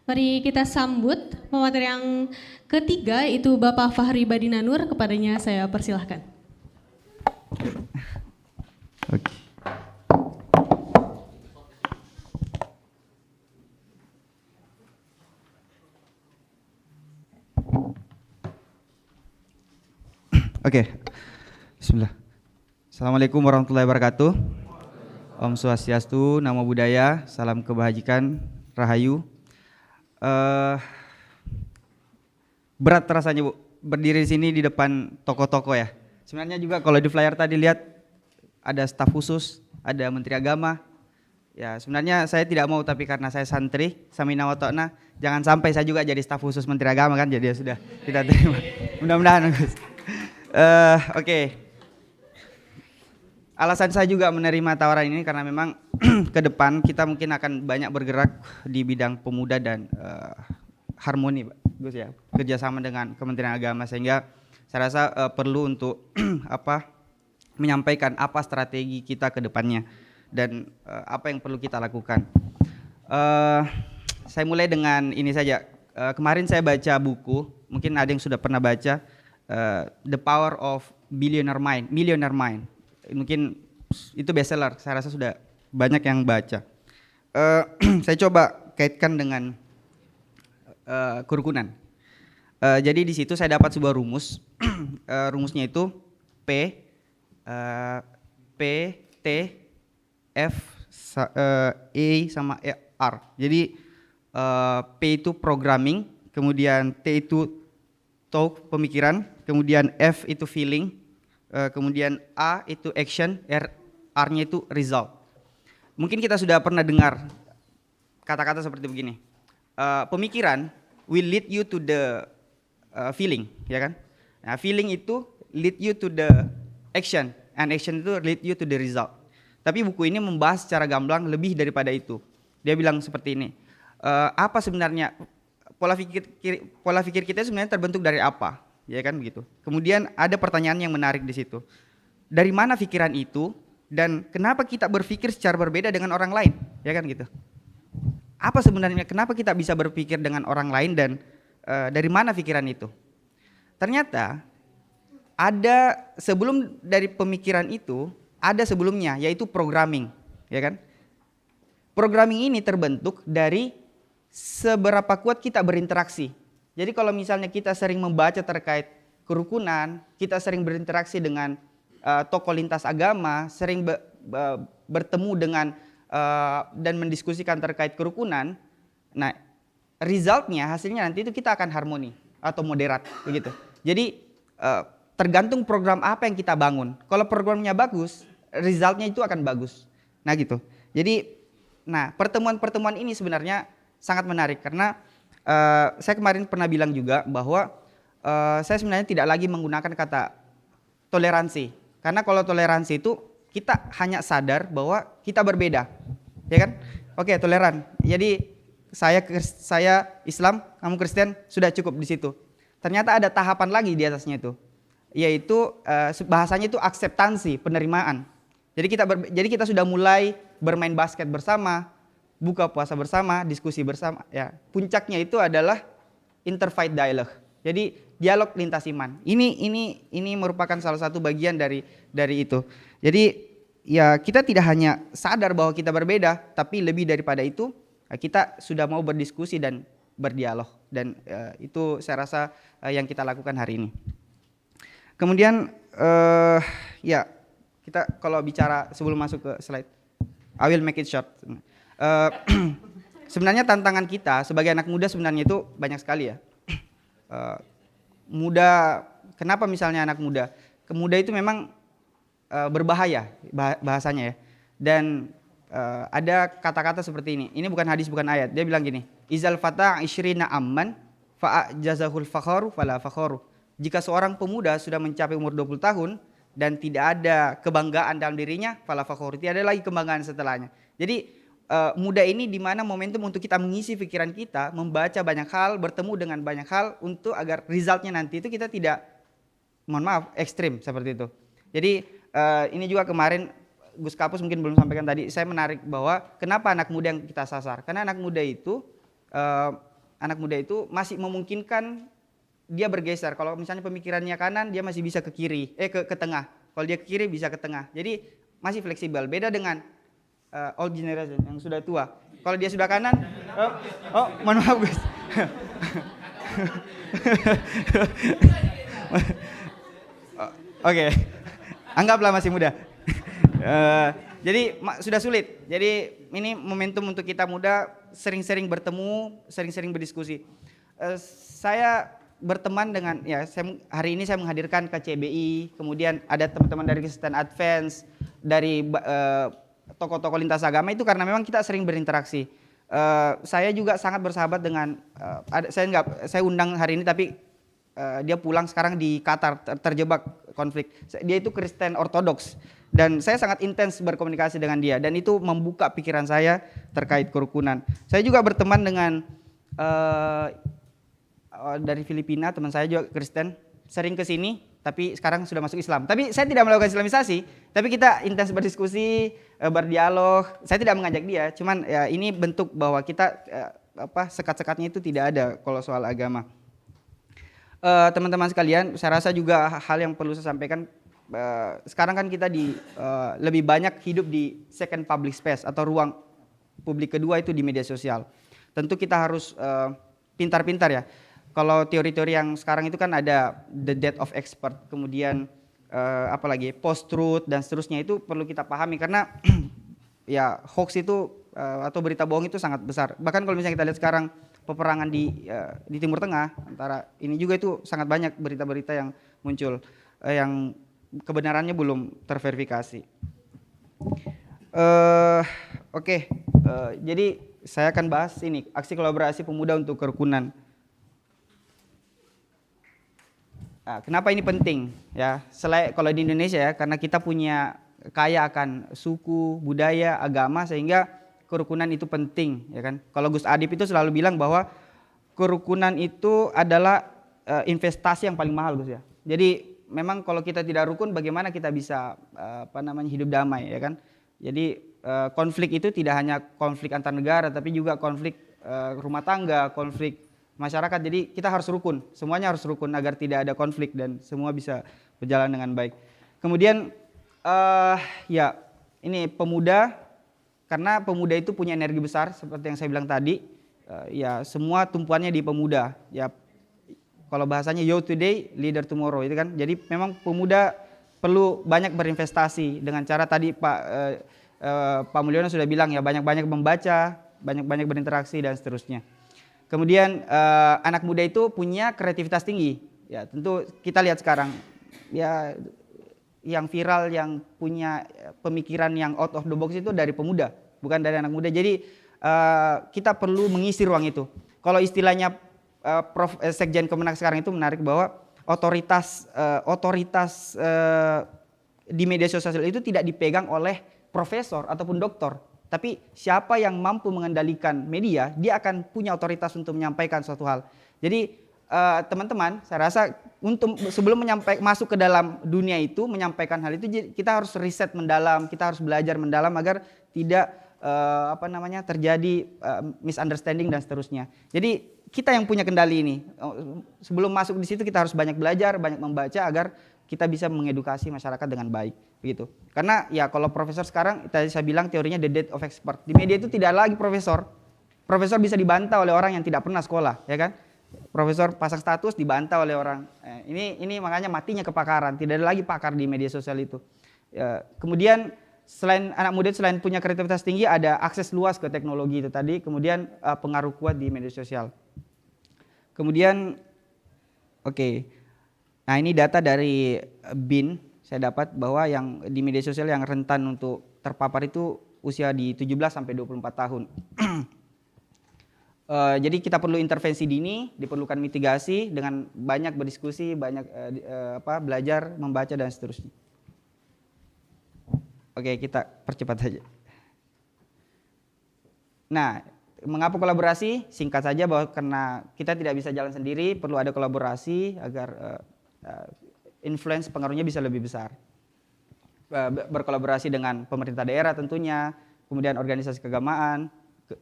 mari kita sambut pemateri yang ketiga, itu Bapak Fahri Badinanur. Kepadanya saya persilahkan. Oke. Oke, bismillah. Assalamualaikum warahmatullahi wabarakatuh. Om Swastiastu, Namo Buddhaya, salam kebajikan, Rahayu. Berat rasanya Bu, berdiri di sini di depan toko-toko ya. Sebenarnya juga kalau di flyer tadi lihat ada staf khusus, ada Menteri Agama. Ya sebenarnya saya tidak mau, tapi karena saya santri, Samina wa Ta'na, jangan sampai saya juga jadi staf khusus Menteri Agama kan, jadi ya sudah kita terima. Mudah-mudahan Gus. Oke. Alasan saya juga menerima tawaran ini karena memang ke depan kita mungkin akan banyak bergerak di bidang pemuda dan harmoni, Pak Gus ya, kerjasama dengan Kementerian Agama, sehingga saya rasa perlu untuk menyampaikan apa strategi kita ke depannya dan apa yang perlu kita lakukan. Saya mulai dengan ini saja. Kemarin saya baca buku, mungkin ada yang sudah pernah baca, The Power of Millionaire Mind. Mungkin itu bestseller, saya rasa sudah banyak yang baca. Saya coba kaitkan dengan kerukunan. Jadi di situ saya dapat sebuah rumus. Rumusnya itu P, T, F, E sama R. Jadi P itu programming, kemudian T itu talk, pemikiran, kemudian F itu feeling, kemudian A itu action, R-nya itu result. mungkin kita sudah pernah dengar kata-kata seperti begini. Pemikiran will lead you to the feeling, ya kan? Nah, feeling itu lead you to the action, and action itu lead you to the result. Tapi buku ini membahas secara gamblang lebih daripada itu. Dia bilang seperti ini. Apa sebenarnya pola pikir kita sebenarnya terbentuk dari apa, ya kan begitu. Kemudian ada pertanyaan yang menarik di situ. Dari mana pikiran itu dan kenapa kita berpikir secara berbeda dengan orang lain, ya kan gitu. Apa sebenarnya kenapa kita bisa berpikir dengan orang lain dan dari mana pikiran itu? Ternyata ada sebelum dari pemikiran itu ada sebelumnya yaitu programming, ya kan? Programming ini terbentuk dari seberapa kuat kita berinteraksi. Jadi kalau misalnya kita sering membaca terkait kerukunan, kita sering berinteraksi dengan tokoh lintas agama, sering bertemu dengan dan mendiskusikan terkait kerukunan, nah resultnya hasilnya nanti itu kita akan harmoni atau moderat begitu. Jadi tergantung program apa yang kita bangun. Kalau programnya bagus, resultnya itu akan bagus. Nah gitu. Jadi, nah pertemuan-pertemuan ini sebenarnya sangat menarik karena saya kemarin pernah bilang juga bahwa saya sebenarnya tidak lagi menggunakan kata toleransi. Karena kalau toleransi itu kita hanya sadar bahwa kita berbeda, ya kan? Oke, toleran. Jadi saya Islam, kamu Kristen, sudah cukup di situ. Ternyata ada tahapan lagi di atasnya itu, yaitu bahasanya itu akseptansi, penerimaan. Jadi kita sudah mulai bermain basket bersama, buka puasa bersama, diskusi bersama. Ya, puncaknya itu adalah interfaith dialogue. Jadi dialog lintas iman. Ini merupakan salah satu bagian dari itu. Jadi ya kita tidak hanya sadar bahwa kita berbeda, tapi lebih daripada itu kita sudah mau berdiskusi dan berdialog. Dan itu saya rasa yang kita lakukan hari ini. Kemudian ya kita kalau bicara sebelum masuk ke slide, I will make it short. Sebenarnya tantangan kita sebagai anak muda sebenarnya itu banyak sekali ya. Kenapa misalnya anak muda? Muda itu memang berbahaya bahasanya ya. Dan ada kata-kata seperti ini. Ini bukan hadis, bukan ayat. Dia bilang gini, izal fata isyrina amman fa'ajazahul fakharu fala fakharu. Jika seorang pemuda sudah mencapai umur 20 tahun dan tidak ada kebanggaan dalam dirinya, fala fakharu, tidak ada lagi kebanggaan setelahnya. Jadi muda ini di mana momentum untuk kita mengisi pikiran kita, membaca banyak hal, bertemu dengan banyak hal untuk agar resultnya nanti itu kita tidak, mohon maaf, ekstrim seperti itu. Jadi ini juga kemarin Gus Kapus mungkin belum sampaikan tadi, saya menarik bahwa kenapa anak muda yang kita sasar? Karena anak muda itu masih memungkinkan dia bergeser. Kalau misalnya pemikirannya kanan, dia masih bisa ke kiri, ke tengah. Kalau dia ke kiri bisa ke tengah. Jadi masih fleksibel. Beda dengan old generation yang sudah tua. Kalau dia sudah kanan, mohon maaf Gus. Oke, anggaplah masih muda. Jadi sudah sulit. Jadi ini momentum untuk kita muda sering-sering bertemu, sering-sering berdiskusi. Saya berteman dengan hari ini saya menghadirkan KCBI, kemudian ada teman-teman dari Kristen Advance, dari tokoh-tokoh lintas agama itu karena memang kita sering berinteraksi. Saya juga sangat bersahabat dengan saya undang hari ini tapi dia pulang sekarang di Qatar terjebak konflik. Dia itu Kristen Ortodoks dan saya sangat intens berkomunikasi dengan dia dan itu membuka pikiran saya terkait kerukunan. Saya juga berteman dengan dari Filipina, teman saya juga Kristen, sering ke sini tapi sekarang sudah masuk Islam. Tapi saya tidak melakukan Islamisasi, tapi kita intens berdiskusi, berdialog. Saya tidak mengajak dia, cuman ya ini bentuk bahwa kita sekat-sekatnya itu tidak ada kalau soal agama. Teman-teman sekalian, saya rasa juga hal yang perlu saya sampaikan, sekarang kan kita lebih banyak hidup di second public space atau ruang publik kedua itu di media sosial. Tentu kita harus pintar-pintar ya. Kalau teori-teori yang sekarang itu kan ada the death of expert, kemudian apalagi post truth dan seterusnya, itu perlu kita pahami karena ya hoax itu atau berita bohong itu sangat besar. Bahkan kalau misalnya kita lihat sekarang peperangan di Timur Tengah antara ini juga itu sangat banyak berita-berita yang muncul yang kebenarannya belum terverifikasi. Oke, jadi saya akan bahas ini aksi kolaborasi pemuda untuk kerukunan. Nah, kenapa ini penting? Ya, selain kalau di Indonesia ya, karena kita punya kaya akan suku, budaya, agama, sehingga kerukunan itu penting, ya kan? Kalau Gus Adip itu selalu bilang bahwa kerukunan itu adalah investasi yang paling mahal, Gus ya. Jadi memang kalau kita tidak rukun, bagaimana kita bisa hidup damai, ya kan? Jadi konflik itu tidak hanya konflik antar negara, tapi juga konflik rumah tangga, konflik masyarakat. Jadi kita harus rukun, semuanya harus rukun agar tidak ada konflik dan semua bisa berjalan dengan baik. Kemudian ya ini pemuda, karena pemuda itu punya energi besar seperti yang saya bilang tadi. Ya semua tumpuannya di pemuda. Ya kalau bahasanya youth today, leader tomorrow itu kan. Jadi memang pemuda perlu banyak berinvestasi dengan cara tadi Pak Mulyono sudah bilang ya, banyak-banyak membaca, banyak-banyak berinteraksi dan seterusnya. Kemudian anak muda itu punya kreativitas tinggi. Ya tentu kita lihat sekarang ya yang viral, yang punya pemikiran yang out of the box itu dari pemuda, bukan dari anak muda. Jadi kita perlu mengisi ruang itu. Kalau istilahnya Prof. Sekjen Kemenak sekarang itu menarik bahwa otoritas di media sosial itu tidak dipegang oleh profesor ataupun doktor. Tapi siapa yang mampu mengendalikan media, dia akan punya otoritas untuk menyampaikan suatu hal. Jadi teman-teman, saya rasa untuk sebelum masuk ke dalam dunia itu, menyampaikan hal itu, kita harus riset mendalam, kita harus belajar mendalam agar tidak terjadi misunderstanding dan seterusnya. Jadi kita yang punya kendali ini. Sebelum masuk di situ kita harus banyak belajar, banyak membaca agar kita bisa mengedukasi masyarakat dengan baik, begitu. Karena ya kalau profesor sekarang, tadi saya bilang teorinya the death of expert. Di media itu tidak lagi profesor. Profesor bisa dibantah oleh orang yang tidak pernah sekolah, ya kan? Profesor pasang status dibantah oleh orang. Ini makanya matinya kepakaran. Tidak ada lagi pakar di media sosial itu. Kemudian selain anak muda, selain punya kreativitas tinggi, ada akses luas ke teknologi itu tadi. Kemudian pengaruh kuat di media sosial. Kemudian, oke. Nah ini data dari BIN, saya dapat bahwa yang di media sosial yang rentan untuk terpapar itu usia di 17 sampai 24 tahun. Jadi kita perlu intervensi dini, diperlukan mitigasi dengan banyak berdiskusi, banyak belajar, membaca dan seterusnya. Oke, kita percepat saja. Nah, mengapa kolaborasi? Singkat saja bahwa karena kita tidak bisa jalan sendiri, perlu ada kolaborasi agar influence pengaruhnya bisa lebih besar. Berkolaborasi dengan pemerintah daerah tentunya, kemudian organisasi keagamaan,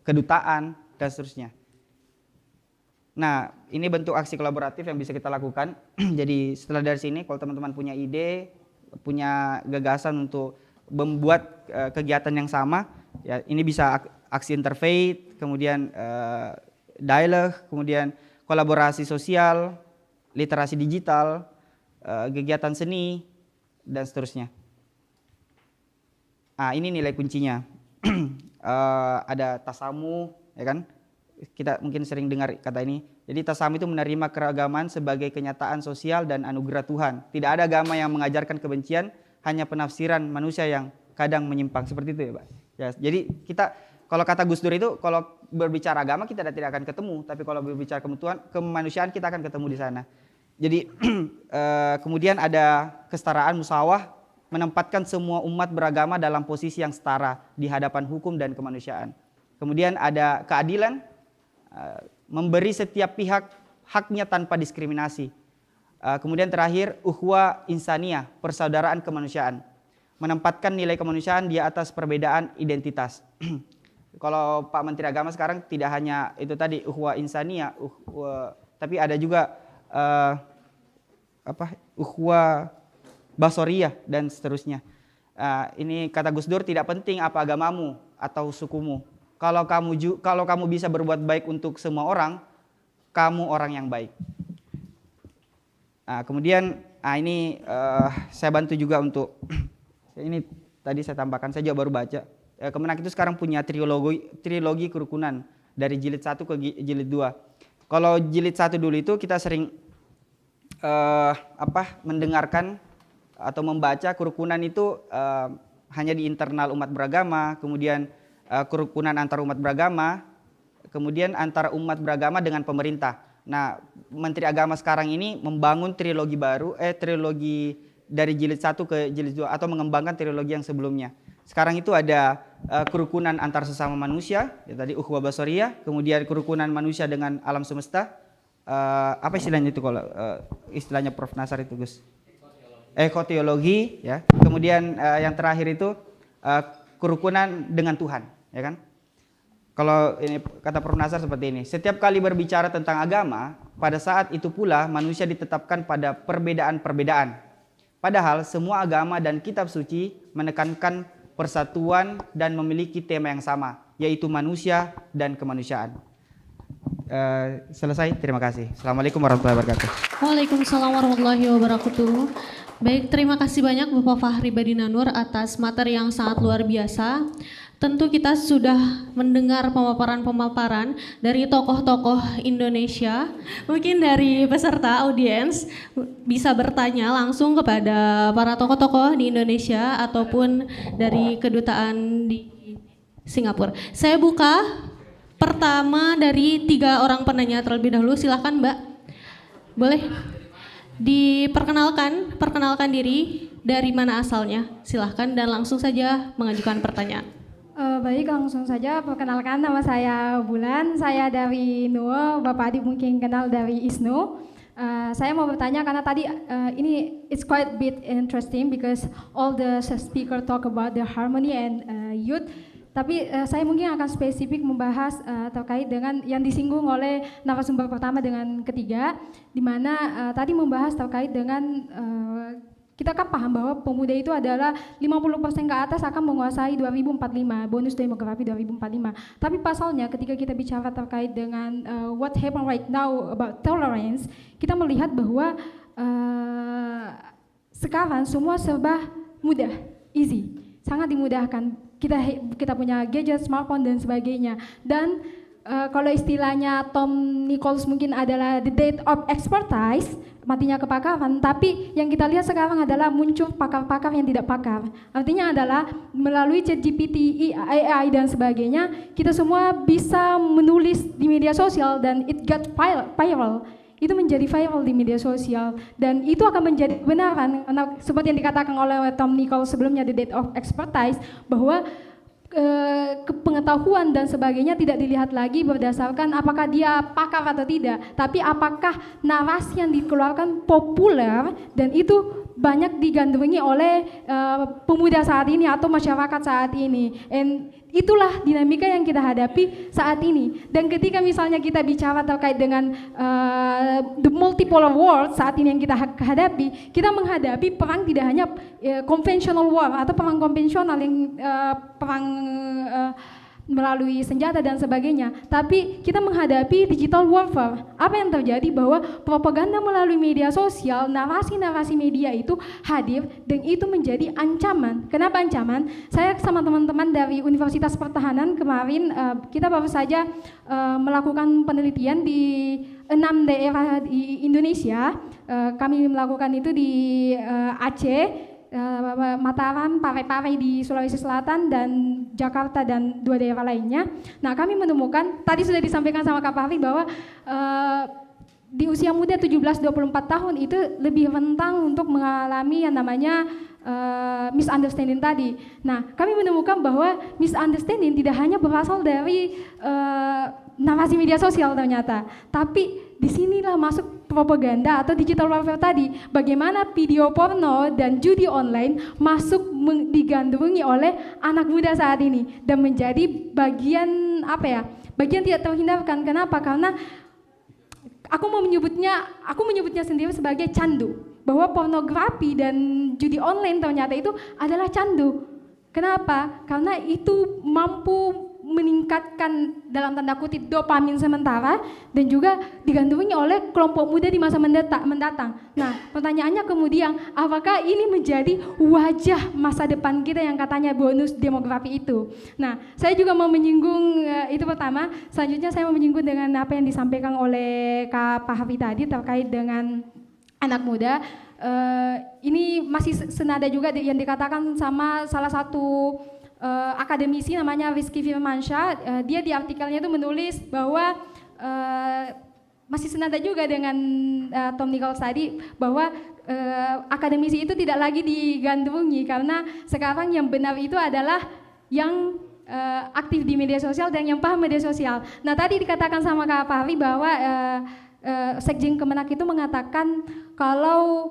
kedutaan dan seterusnya. Nah, ini bentuk aksi kolaboratif yang bisa kita lakukan. Jadi setelah dari sini, kalau teman-teman punya ide, punya gagasan untuk membuat kegiatan yang sama, ya ini bisa aksi interfaith, kemudian dialog, kemudian kolaborasi sosial, literasi digital, kegiatan seni dan seterusnya. Ini nilai kuncinya. Ada tasamu, ya kan? Kita mungkin sering dengar kata ini. Jadi tasamu itu menerima keragaman sebagai kenyataan sosial dan anugerah Tuhan. Tidak ada agama yang mengajarkan kebencian, hanya penafsiran manusia yang kadang menyimpang. Seperti itu ya Pak. Ya, jadi kita, kalau kata Gus Dur itu, kalau berbicara agama kita tidak akan ketemu, tapi kalau berbicara kemanusiaan kita akan ketemu di sana. Jadi kemudian ada kesetaraan musawah, menempatkan semua umat beragama dalam posisi yang setara di hadapan hukum dan kemanusiaan. Kemudian ada keadilan, memberi setiap pihak haknya tanpa diskriminasi. Kemudian terakhir ukhuwah insaniyah, persaudaraan kemanusiaan, menempatkan nilai kemanusiaan di atas perbedaan identitas. Kalau Pak Menteri Agama sekarang tidak hanya itu tadi ukhuwah insaniyah, tapi ada juga ukhuwah basoriyah dan seterusnya. Ini kata Gus Dur, tidak penting apa agamamu atau sukumu. Kalau kamu bisa berbuat baik untuk semua orang, kamu orang yang baik. Kemudian ini saya bantu juga untuk ini tadi saya tambahkan, saya juga baru baca. Kemenak itu sekarang punya trilogi kerukunan dari jilid 1 ke jilid 2. Kalau jilid 1 dulu itu kita sering mendengarkan atau membaca kerukunan itu hanya di internal umat beragama, kemudian kerukunan antar umat beragama, kemudian antara umat beragama dengan pemerintah. Nah, Menteri Agama sekarang ini membangun trilogi baru, trilogi dari jilid 1 ke jilid 2 atau mengembangkan trilogi yang sebelumnya. Sekarang itu ada kerukunan antar sesama manusia, ya tadi ukhuwah basariyah, kemudian kerukunan manusia dengan alam semesta. Apa istilahnya itu kalau istilahnya Prof Nasar itu, Gus? Ekoteologi, ya. Kemudian yang terakhir itu kerukunan dengan Tuhan, ya kan? Kalau ini kata Prof Nasar seperti ini, setiap kali berbicara tentang agama, pada saat itu pula manusia ditetapkan pada perbedaan-perbedaan. Padahal semua agama dan kitab suci menekankan persatuan dan memiliki tema yang sama, yaitu manusia dan kemanusiaan. Selesai, terima kasih. Assalamualaikum warahmatullahi wabarakatuh. Waalaikumsalam warahmatullahi wabarakatuh. Baik, terima kasih banyak Bapak Fahri Badinanur atas materi yang sangat luar biasa. Tentu kita sudah mendengar pemaparan-pemaparan dari tokoh-tokoh Indonesia. Mungkin dari peserta audiens bisa bertanya langsung kepada para tokoh-tokoh di Indonesia ataupun dari kedutaan di Singapura. Saya buka pertama dari 3 orang penanya terlebih dahulu. Silakan Mbak. Boleh perkenalkan diri, dari mana asalnya. Silahkan dan langsung saja mengajukan pertanyaan. Baik, langsung saja perkenalkan, nama saya Bulan, saya dari NUO, Bapak Adi mungkin kenal dari ISNU. Saya mau bertanya karena tadi ini it's quite bit interesting because all the speaker talk about the harmony and youth. Tapi saya mungkin akan spesifik membahas terkait dengan yang disinggung oleh narasumber pertama dengan ketiga, di mana tadi membahas terkait dengan kita kan paham bahwa pemuda itu adalah 50% ke atas akan menguasai 2045, bonus demografi 2045. Tapi pasalnya ketika kita bicara terkait dengan what happen right now about tolerance, kita melihat bahwa sekarang semua serba mudah, easy, sangat dimudahkan. Kita punya gadget, smartphone dan sebagainya. Dan kalau istilahnya Tom Nichols mungkin adalah the death of expertise, matinya kepakaran, tapi yang kita lihat sekarang adalah muncul pakar-pakar yang tidak pakar. Artinya adalah melalui ChatGPT, AI dan sebagainya, kita semua bisa menulis di media sosial dan it got viral. Itu menjadi viral di media sosial dan itu akan menjadi kebenaran karena seperti yang dikatakan oleh Tom Nichols sebelumnya, the death of expertise, bahwa pengetahuan dan sebagainya tidak dilihat lagi berdasarkan apakah dia pakar atau tidak, tapi apakah narasi yang dikeluarkan populer dan itu banyak digandrungi oleh pemuda saat ini atau masyarakat saat ini. And itulah dinamika yang kita hadapi saat ini. Dan ketika misalnya kita bicara terkait dengan the multipolar world saat ini yang kita hadapi, kita menghadapi perang tidak hanya conventional war atau perang konvensional yang perang melalui senjata dan sebagainya, tapi kita menghadapi digital warfare. Apa yang terjadi bahwa propaganda melalui media sosial, narasi-narasi media itu hadir dan itu menjadi ancaman. Kenapa ancaman? Saya sama teman-teman dari Universitas Pertahanan kemarin kita baru saja melakukan penelitian di 6 daerah di Indonesia. Kami melakukan itu di Aceh, Mataram, Parepare di Sulawesi Selatan, dan Jakarta dan 2 daerah lainnya. Nah, kami menemukan, tadi sudah disampaikan sama Kak Fahri bahwa di usia muda 17-24 tahun itu lebih rentan untuk mengalami yang namanya misunderstanding tadi. Nah, kami menemukan bahwa misunderstanding tidak hanya berasal dari narasi media sosial ternyata, tapi disinilah masuk propaganda atau digital warfare tadi. Bagaimana video porno dan judi online masuk digandrungi oleh anak muda saat ini dan menjadi bagian bagian tidak terhindarkan. Kenapa? Karena aku menyebutnya sendiri sebagai candu, bahwa pornografi dan judi online ternyata itu adalah candu. Kenapa? Karena itu mampu meningkatkan dalam tanda kutip dopamin sementara dan juga digandrungi oleh kelompok muda di masa mendatang. Nah, pertanyaannya kemudian, apakah ini menjadi wajah masa depan kita yang katanya bonus demografi itu? Nah, saya juga mau menyinggung itu pertama. Selanjutnya saya mau menyinggung dengan apa yang disampaikan oleh Kak Fahri tadi terkait dengan anak muda. Ini masih senada juga yang dikatakan sama salah satu akademisi namanya Rizky Firmansyah. Dia di artikelnya itu menulis bahwa masih senada juga dengan Tom Nichols tadi, bahwa akademisi itu tidak lagi digandrungi karena sekarang yang benar itu adalah yang aktif di media sosial dan yang paham media sosial. Nah, tadi dikatakan sama Kak Fahri bahwa Sekjen Kemenak itu mengatakan kalau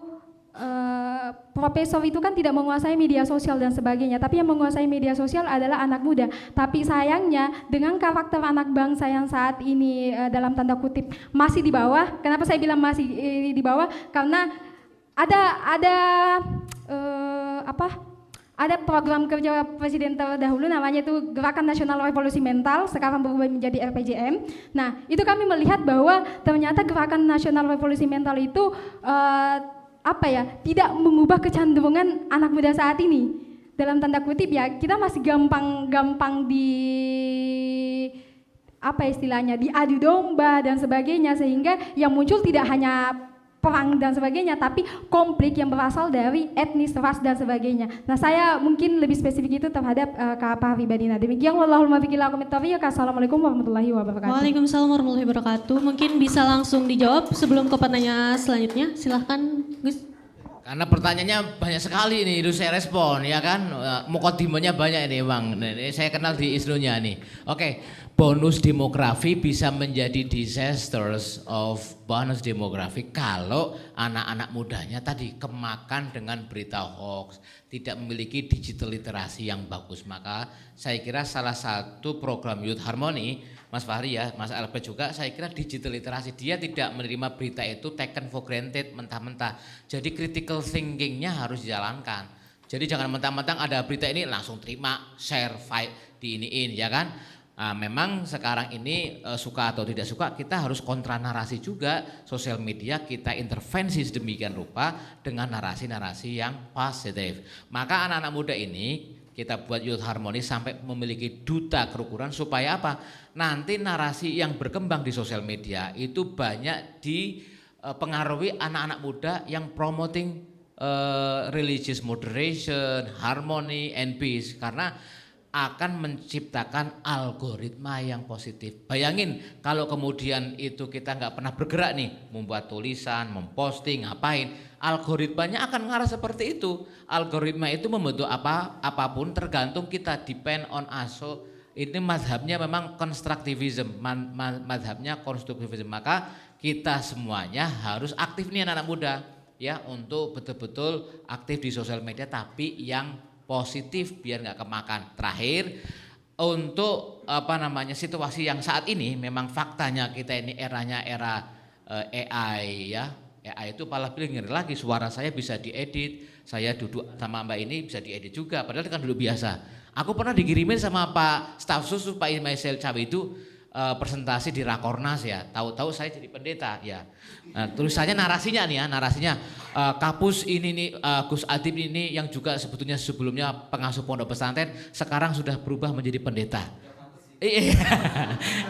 profesor itu kan tidak menguasai media sosial dan sebagainya, tapi yang menguasai media sosial adalah anak muda. Tapi sayangnya dengan karakter anak bangsa yang saat ini dalam tanda kutip masih di bawah. Kenapa saya bilang masih di bawah? Karena ada program kerja presiden terdahulu namanya itu Gerakan Nasional Revolusi Mental, sekarang berubah menjadi RPJM. Nah, itu kami melihat bahwa ternyata Gerakan Nasional Revolusi Mental itu tidak mengubah kecenderungan anak muda saat ini. Dalam tanda kutip ya, kita masih gampang diadu domba dan sebagainya, sehingga yang muncul tidak hanya perang dan sebagainya, tapi konflik yang berasal dari etnis, ras dan sebagainya. Nah, saya mungkin lebih spesifik itu terhadap Kak Fahri Badina. Demikian, wallahul muwaffiq ila aqwamit thoriq. Assalamualaikum warahmatullahi wabarakatuh. Waalaikumsalam warahmatullahi wabarakatuh. Mungkin bisa langsung dijawab sebelum ke pertanyaan selanjutnya. Silahkan, Gus. Karena pertanyaannya banyak sekali nih, harus saya respon ya kan. Mukadimahnya banyak ini Bang. Ini saya kenal di isnunya nih. Oke, bonus demografi bisa menjadi disasters of bonus demografi kalau anak-anak mudanya tadi kemakan dengan berita hoax, tidak memiliki digital literasi yang bagus. Maka saya kira salah satu program Youth Harmony, Mas Fahri ya, Mas Albert juga, saya kira digital literasi. Dia tidak menerima berita itu taken for granted mentah-mentah. Jadi critical thinkingnya harus dijalankan. Jadi jangan mentang-mentang ada berita ini langsung terima, share, fight, diiniin ya kan. Nah, memang sekarang ini suka atau tidak suka kita harus kontra narasi juga. Sosial media kita intervensi sedemikian rupa dengan narasi-narasi yang positif. Maka anak-anak muda ini kita buat Youth Harmony sampai memiliki duta kerukunan supaya apa? Nanti narasi yang berkembang di sosial media itu banyak dipengaruhi anak-anak muda yang promoting religious moderation, harmony and peace, karena akan menciptakan algoritma yang positif. Bayangin kalau kemudian itu kita nggak pernah bergerak nih, membuat tulisan, memposting, ngapain, algoritmanya akan mengarah seperti itu. Algoritma itu membentuk apapun tergantung kita, depend on us. So, ini mazhabnya memang konstruktivisme, mazhabnya konstruktivisme. Maka kita semuanya harus aktif nih anak-anak muda ya, untuk betul-betul aktif di sosial media tapi yang positif biar nggak kemakan. Terakhir, untuk situasi yang saat ini memang faktanya kita ini eranya era AI ya. AI itu malah ngeri lagi, suara saya bisa diedit, saya duduk sama Mbak ini bisa diedit juga, padahal kan duduk biasa. Aku pernah dikirimin sama Pak Staf Sus Pak Ismail Cawe itu presentasi di Rakornas ya, tahu-tahu saya jadi pendeta ya. Tulisannya narasinya nih ya, Kapus ini nih Gus Adib ini yang juga sebelumnya pengasuh pondok pesantren sekarang sudah berubah menjadi pendeta.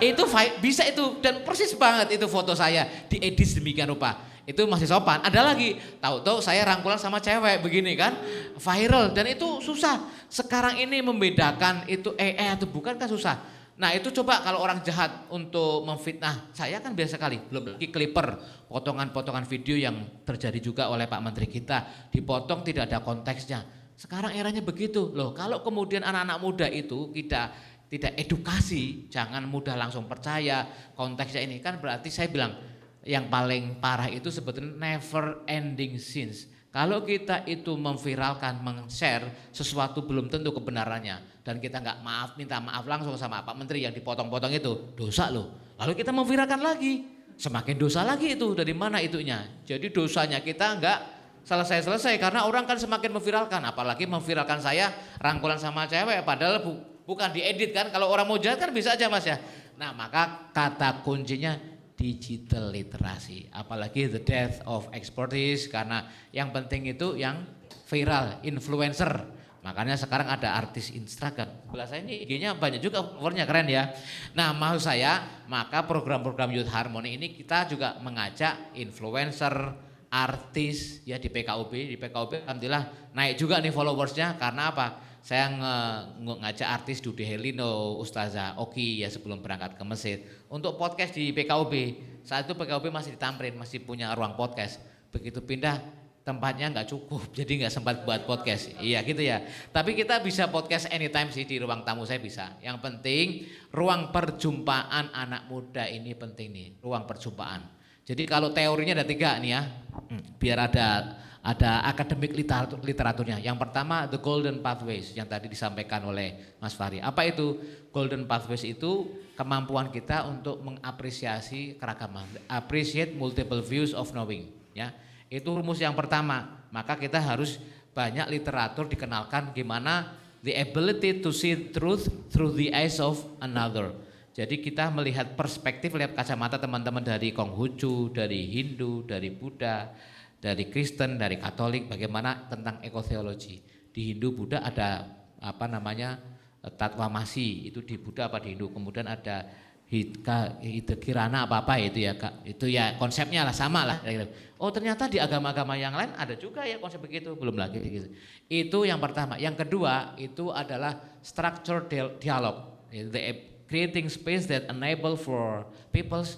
Itu bisa itu, dan persis banget itu foto saya diedit sedemikian rupa. Itu masih sopan. Ada lagi, tahu-tahu saya rangkulan sama cewek begini kan, viral, dan itu susah. Sekarang ini membedakan itu atau bukan kan susah. Nah itu coba kalau orang jahat untuk memfitnah saya kan biasa sekali, belum lagi clipper, potongan-potongan video yang terjadi juga oleh Pak Menteri kita, dipotong tidak ada konteksnya. Sekarang eranya begitu loh. Kalau kemudian anak-anak muda itu kita tidak edukasi, jangan mudah langsung percaya konteksnya ini, kan berarti saya bilang yang paling parah itu sebetulnya never ending sins. Kalau kita itu memviralkan, men-share sesuatu belum tentu kebenarannya, dan kita nggak minta maaf langsung sama Pak Menteri yang dipotong-potong itu, dosa loh. Lalu kita memviralkan lagi, semakin dosa lagi itu, dari mana itunya. Jadi dosanya kita nggak selesai-selesai karena orang kan semakin memviralkan, apalagi memviralkan saya rangkulan sama cewek, padahal bukan diedit kan. Kalau orang mau jahat kan bisa aja Mas ya. Nah maka kata kuncinya digital literasi, apalagi the death of expertise, karena yang penting itu yang viral, influencer. Makanya sekarang ada artis Instagram. Sebelah saya ini IG-nya banyak juga, followernya keren ya. Nah maksud saya, maka program-program Youth Harmony ini kita juga mengajak influencer, artis ya di PKUB. Di PKUB alhamdulillah naik juga nih followersnya, karena apa? saya ngajak artis Dude Herlino, Ustazah Oki ya sebelum berangkat ke Mesir untuk podcast di PKUB. Saat itu PKUB masih di Tamrin, masih punya ruang podcast. Begitu pindah tempatnya nggak cukup, jadi nggak sempat buat podcast. Iya gitu ya. Tapi kita bisa podcast anytime sih, di ruang tamu saya bisa. Yang penting ruang perjumpaan anak muda ini penting nih, ruang perjumpaan. Jadi kalau teorinya ada 3 nih ya, biar ada akademik literaturnya. Yang pertama The Golden Pathways yang tadi disampaikan oleh Mas Fahri. Apa itu Golden Pathways? Itu kemampuan kita untuk mengapresiasi keragaman, appreciate multiple views of knowing. Ya, itu rumus yang pertama. Maka kita harus banyak literatur dikenalkan gimana the ability to see truth through the eyes of another. Jadi kita melihat perspektif, lihat kacamata teman-teman dari Konghucu, dari Hindu, dari Buddha, dari Kristen, dari Katolik, bagaimana tentang ekoteologi. Di Hindu Buddha ada Tatwamasi, itu di Buddha apa di Hindu. Kemudian ada Kirana apa itu ya Kak. Itu ya konsepnya lah sama lah. Oh ternyata di agama-agama yang lain ada juga ya konsep begitu, belum lagi gitu. Itu yang pertama. Yang kedua itu adalah structure dialog. Creating space that enable for peoples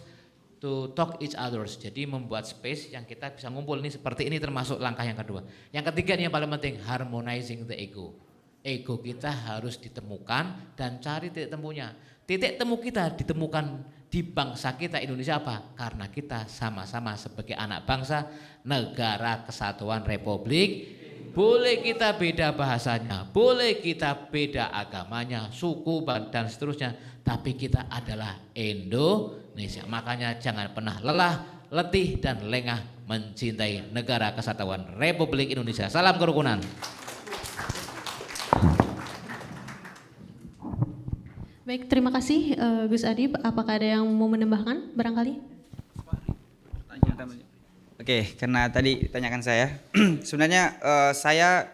to talk each others. Jadi membuat space yang kita bisa ngumpul ini seperti ini, termasuk langkah yang kedua. Yang ketiga ini yang paling penting, harmonizing the ego. Ego kita harus ditemukan dan cari titik temunya. Titik temu kita ditemukan di bangsa kita Indonesia apa? Karena kita sama-sama sebagai anak bangsa negara kesatuan Republik. Boleh kita beda bahasanya, boleh kita beda agamanya, suku dan seterusnya, tapi kita adalah Indonesia. Makanya jangan pernah lelah, letih dan lengah mencintai negara kesatuan Republik Indonesia. Salam kerukunan. Baik, terima kasih Gus Adib. Apakah ada yang mau menambahkan barangkali? Oke, karena tadi tanyakan saya, sebenarnya saya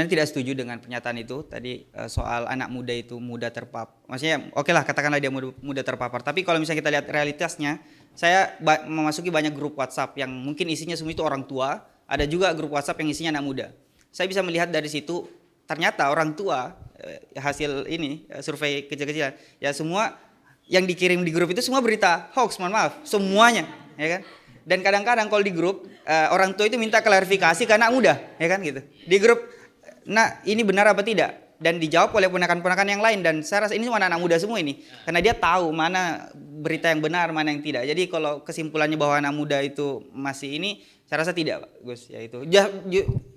tidak setuju dengan pernyataan itu tadi soal anak muda itu mudah terpapar. Maksudnya oke lah katakanlah dia mudah terpapar, tapi kalau misalnya kita lihat realitasnya, saya memasuki banyak grup WhatsApp yang mungkin isinya semua itu orang tua, ada juga grup WhatsApp yang isinya anak muda. Saya bisa melihat dari situ ternyata orang tua hasil ini survei kecil-kecilan ya semua yang dikirim di grup itu semua berita hoax, mohon maaf, semuanya, ya kan? Dan kadang-kadang kalau di grup orang tua itu minta klarifikasi ke anak muda, ya kan gitu. Di grup, nah ini benar apa tidak? Dan dijawab oleh ponakan-ponakan yang lain. Dan saya rasa ini semua anak muda semua ini, karena dia tahu mana berita yang benar, mana yang tidak. Jadi kalau kesimpulannya bahwa anak muda itu masih ini, saya rasa tidak, Pak Gus. Ya itu.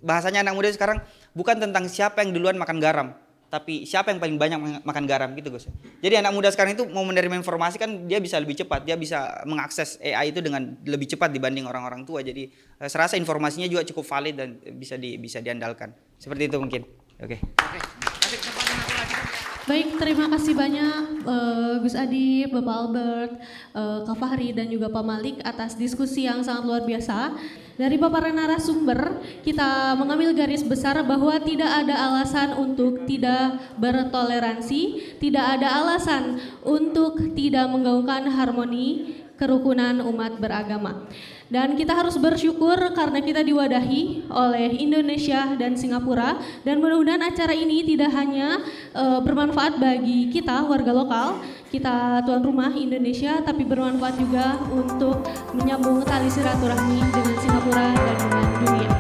Bahasanya anak muda sekarang bukan tentang siapa yang duluan makan garam, tapi siapa yang paling banyak makan garam gitu Gus. Jadi anak muda sekarang itu mau menerima informasi kan dia bisa lebih cepat, dia bisa mengakses AI itu dengan lebih cepat dibanding orang-orang tua. Jadi saya rasa informasinya juga cukup valid dan bisa diandalkan. Seperti itu mungkin. Oke. Baik, terima kasih banyak Gus Adib, Bapak Albert, Kak Fahri dan juga Pak Malik atas diskusi yang sangat luar biasa. Dari paparan narasumber, kita mengambil garis besar bahwa tidak ada alasan untuk tidak bertoleransi, tidak ada alasan untuk tidak menggaungkan harmoni kerukunan umat beragama. Dan kita harus bersyukur karena kita diwadahi oleh Indonesia dan Singapura, dan mudah-mudahan acara ini tidak hanya bermanfaat bagi kita warga lokal, kita tuan rumah Indonesia, tapi bermanfaat juga untuk menyambung tali silaturahmi dengan Singapura dan dengan dunia.